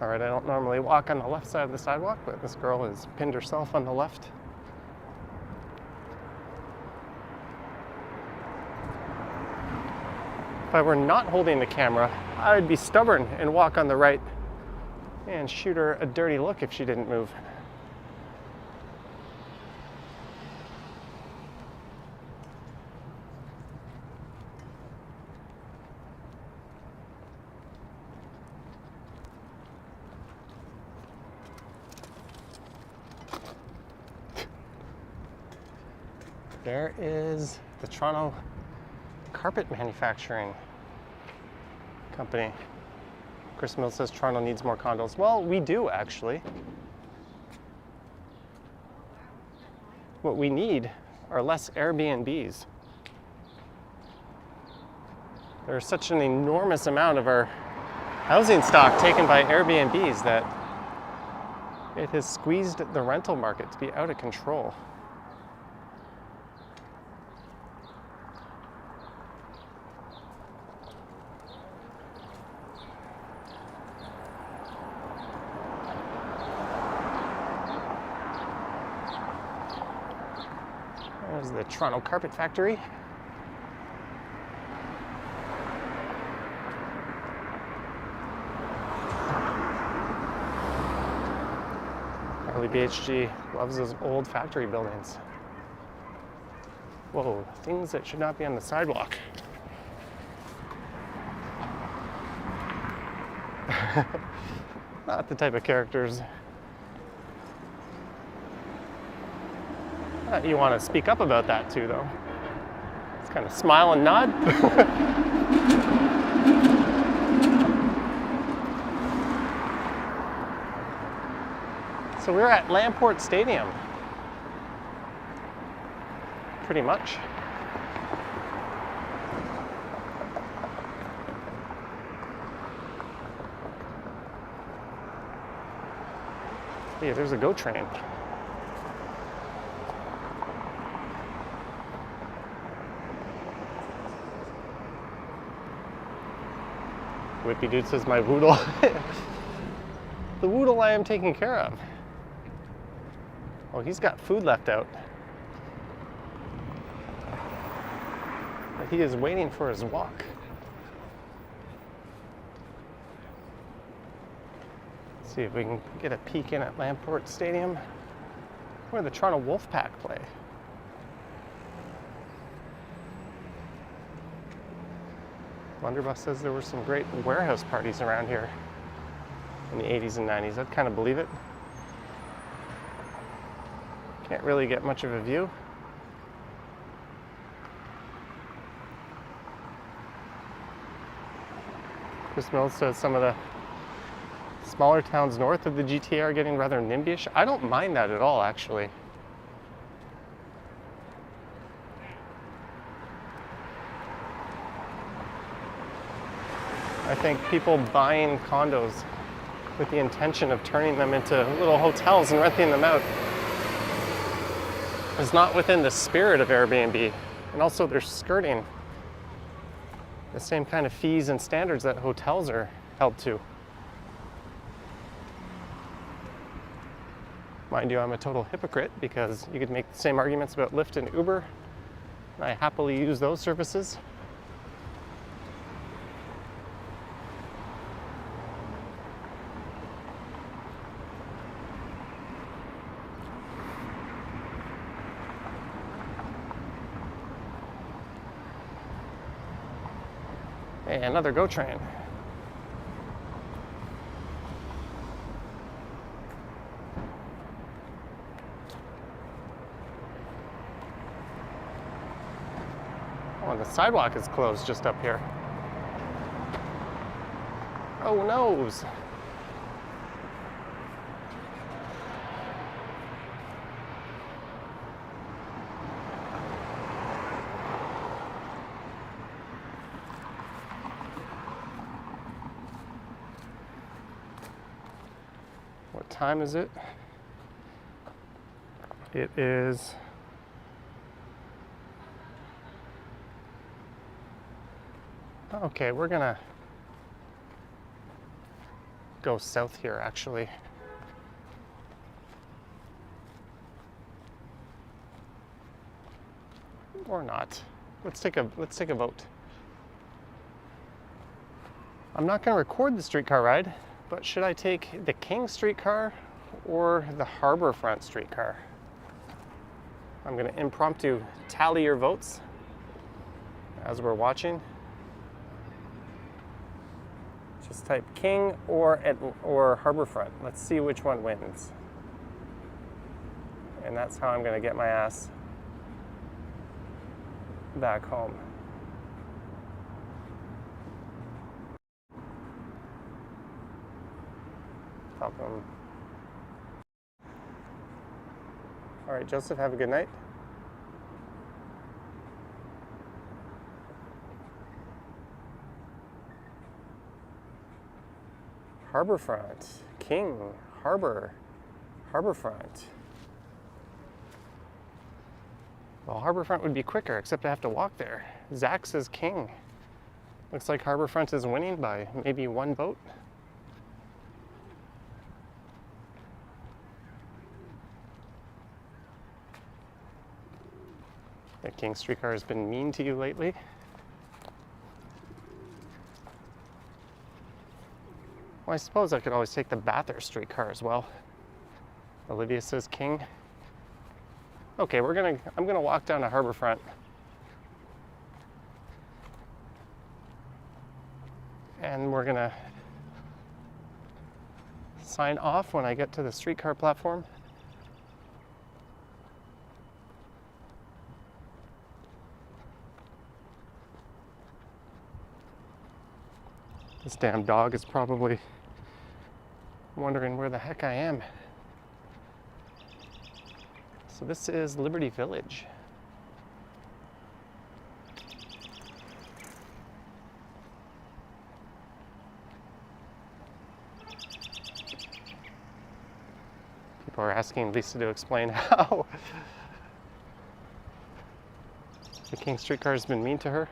All right, I don't normally walk on the left side of the sidewalk, but this girl has pinned herself on the left. If I were not holding the camera, I would be stubborn and walk on the right and shoot her a dirty look if she didn't move. There is the Toronto Carpet Manufacturing Company. Chris Mills says Toronto needs more condos. Well, we do actually. What we need are less Airbnbs. There's such an enormous amount of our housing stock taken by Airbnbs that it has squeezed the rental market to be out of control. There's the Toronto Carpet Factory. Early BHG loves those old factory buildings. Whoa, things that should not be on the sidewalk. Not the type of characters you want to speak up about that too, though. Just kind of smile and nod. So we're at Lamport Stadium. Pretty much. Yeah, there's a GO train. Whippy Dude says my woodle. The woodle I am taking care of. Oh, he's got food left out. But he is waiting for his walk. Let's see if we can get a peek in at Lamport Stadium, where the Toronto Wolfpack play. Blunderbuss says there were some great warehouse parties around here in the 80s and 90s. I'd kind of believe it. Can't really get much of a view. Chris Mills says some of the smaller towns north of the GTA are getting rather NIMBY-ish. I don't mind that at all, actually. I think people buying condos with the intention of turning them into little hotels and renting them out is not within the spirit of Airbnb. And also they're skirting the same kind of fees and standards that hotels are held to. Mind you, I'm a total hypocrite because you could make the same arguments about Lyft and Uber. And I happily use those services. Hey, another GO train. Oh, the sidewalk is closed just up here. Oh, noes. What time is it? It is okay, we're gonna go south here actually. Or not. Let's take a vote. I'm not gonna record the streetcar ride, but should I take the King streetcar or the Harborfront streetcar? I'm gonna impromptu tally your votes as we're watching. Just type King or Harborfront. Let's see which one wins. And that's how I'm gonna get my ass back home. Welcome. All right, Joseph, have a good night. Harborfront, King, Harbor, Harborfront. Well, Harborfront would be quicker, except I have to walk there. Zach says King. Looks like Harborfront is winning by maybe one vote. The King streetcar has been mean to you lately. Well, I suppose I could always take the Bathurst streetcar as well. Olivia says King. Okay, I'm gonna walk down to Harborfront. And we're gonna sign off when I get to the streetcar platform. This damn dog is probably wondering where the heck I am. So this is Liberty Village. People are asking Lisa to explain how the King streetcar has been mean to her.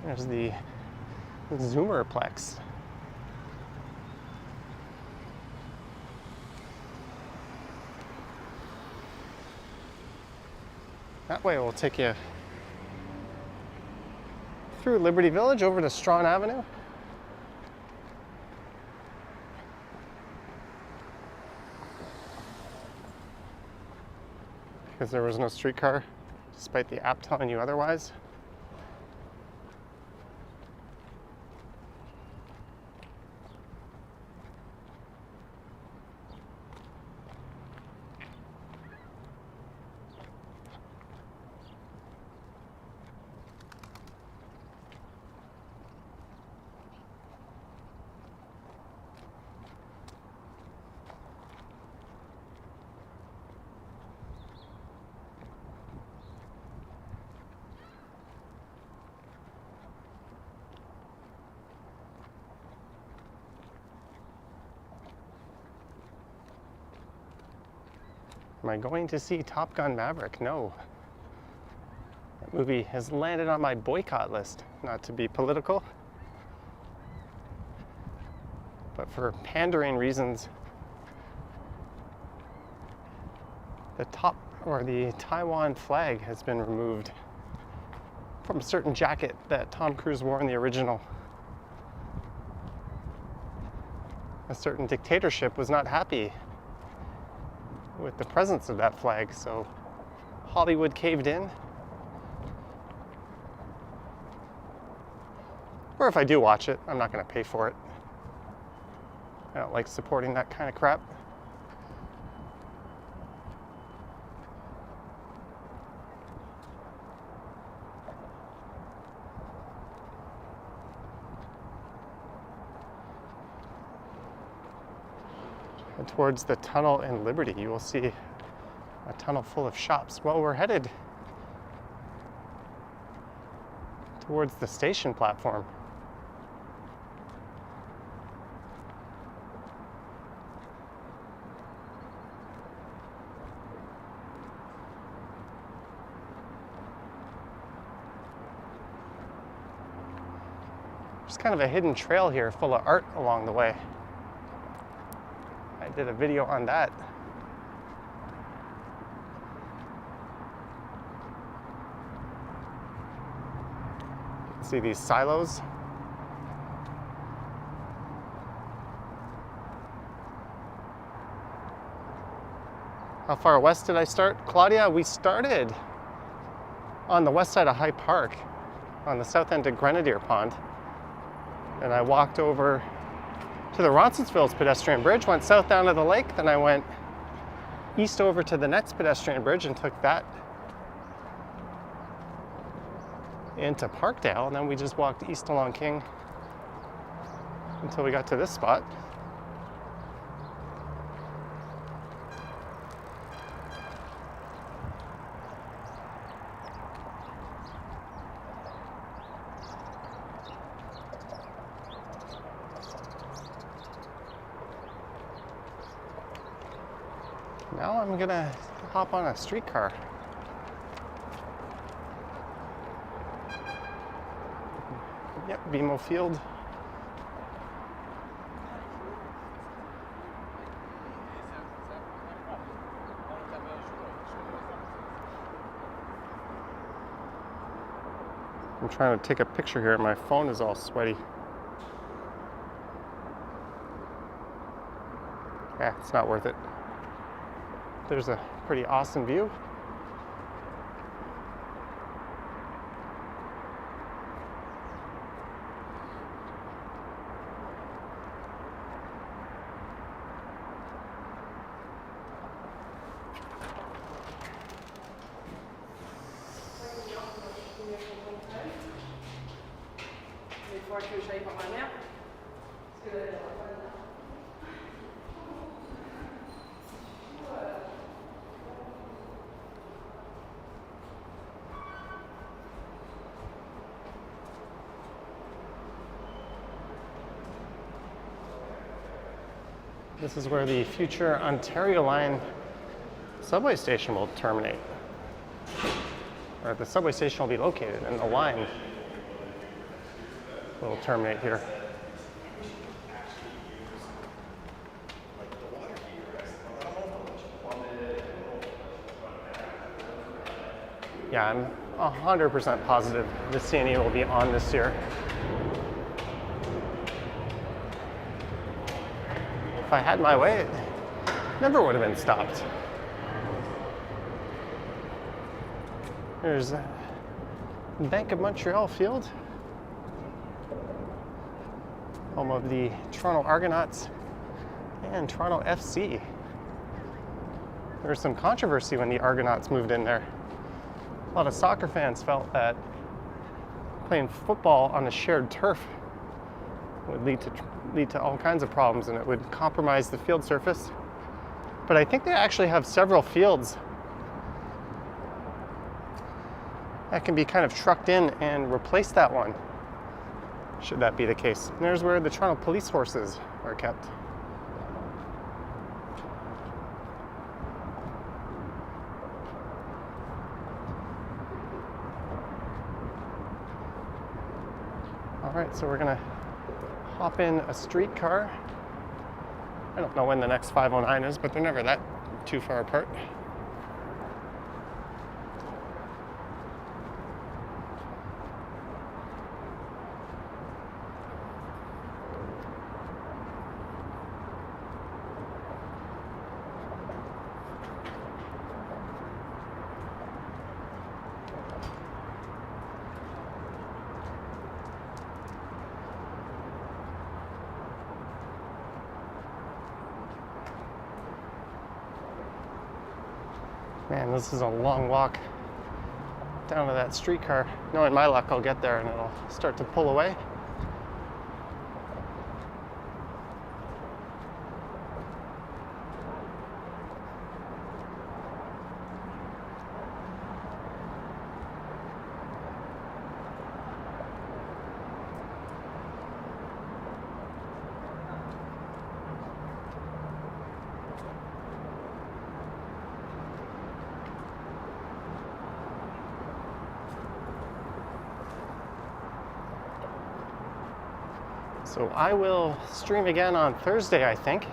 There's the Zoomerplex. That way we'll take you through Liberty Village over to Strawn Avenue. Because there was no streetcar, despite the app telling you otherwise. Am I going to see Top Gun Maverick? No. That movie has landed on my boycott list, not to be political, but for pandering reasons. The Taiwan flag has been removed from a certain jacket that Tom Cruise wore in the original. A certain dictatorship was not happy with the presence of that flag, so Hollywood caved in. Or if I do watch it, I'm not going to pay for it. I don't like supporting that kind of crap. And towards the tunnel in Liberty, you will see a tunnel full of shops. Well, we're headed towards the station platform. There's kind of a hidden trail here full of art along the way. I did a video on that. You can see these silos. How far west did I start? Claudia, we started on the west side of High Park, on the south end of Grenadier Pond. And I walked over to the Roncesvalles pedestrian bridge, went south down to the lake, then I went east over to the next pedestrian bridge and took that into Parkdale, and then we just walked east along King until we got to this spot. Now I'm gonna hop on a streetcar. Yep, BMO Field. I'm trying to take a picture here and my phone is all sweaty. Yeah, it's not worth it. There's a pretty awesome view. This is where the future Ontario Line subway station will terminate. Or the subway station will be located and the line will terminate here. Yeah, I'm 100% positive the CNE will be on this year. If I had my way, it never would have been stopped. There's Bank of Montreal Field, home of the Toronto Argonauts and Toronto FC. There was some controversy when the Argonauts moved in there. A lot of soccer fans felt that playing football on a shared turf would lead to all kinds of problems and it would compromise the field surface. But I think they actually have several fields that can be kind of trucked in and replace that one, should that be the case. And there's where the Toronto police horses are kept. right, so we're gonna hop in a streetcar. I don't know when the next 509 is, but they're never that too far apart. Man, this is a long walk down to that streetcar. Knowing my luck, I'll get there and it'll start to pull away. So I will stream again on Thursday, I think.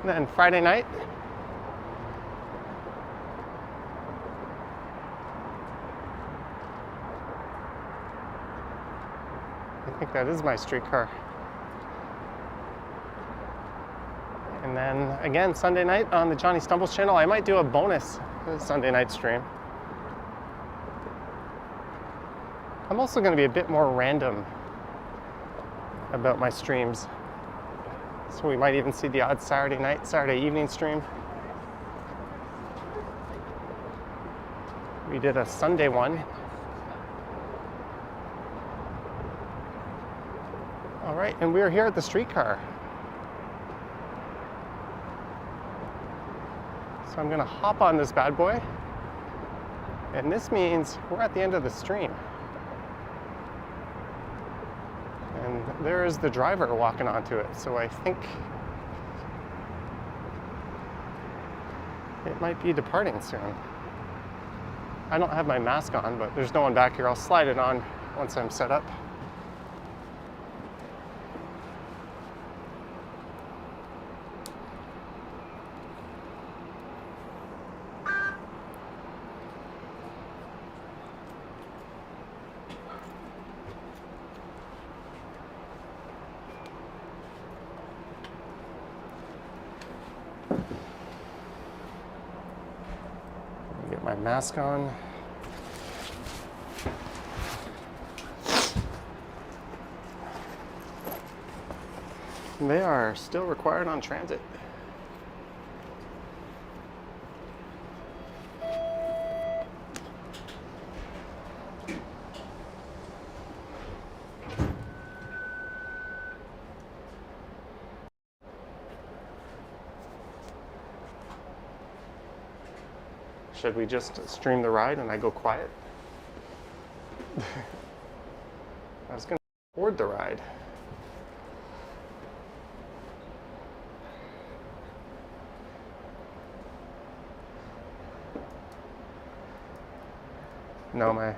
And then Friday night, I think that is my streetcar. And then again, Sunday night on the Johnny Stumbles channel, I might do a bonus Sunday night stream. I'm also going to be a bit more random about my streams. So we might even see the odd Saturday night, Saturday evening stream. We did a Sunday one. All right, and we're here at the streetcar. So I'm going to hop on this bad boy. And this means we're at the end of the stream. And there is the driver walking onto it, so I think it might be departing soon. I don't have my mask on, but there's no one back here. I'll slide it on once I'm set up. Get my mask on. They are still required on transit. Should we just stream the ride and I go quiet? I was going to record the ride. No, I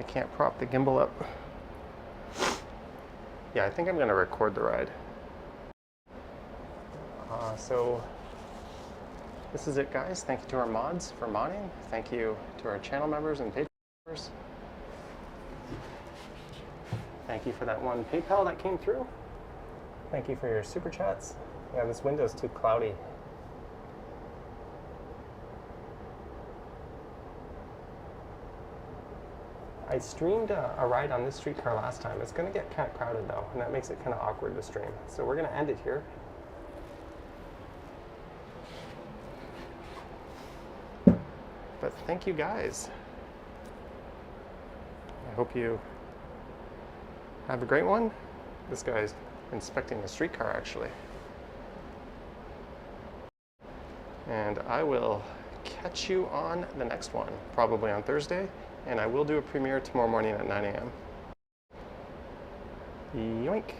can't prop the gimbal up. Yeah, I think I'm going to record the ride. So this is it, guys. Thank you to our mods for modding. Thank you to our channel members and Patreon members. Thank you for that one PayPal that came through. Thank you for your super chats. Yeah, this window's too cloudy. I streamed a ride on this streetcar last time. It's going to get kind of crowded though, and that makes it kind of awkward to stream. So we're going to end it here. But thank you guys. I hope you have a great one. This guy's inspecting the streetcar actually. And I will catch you on the next one, probably on Thursday. And I will do a premiere tomorrow morning at 9 a.m. Yoink.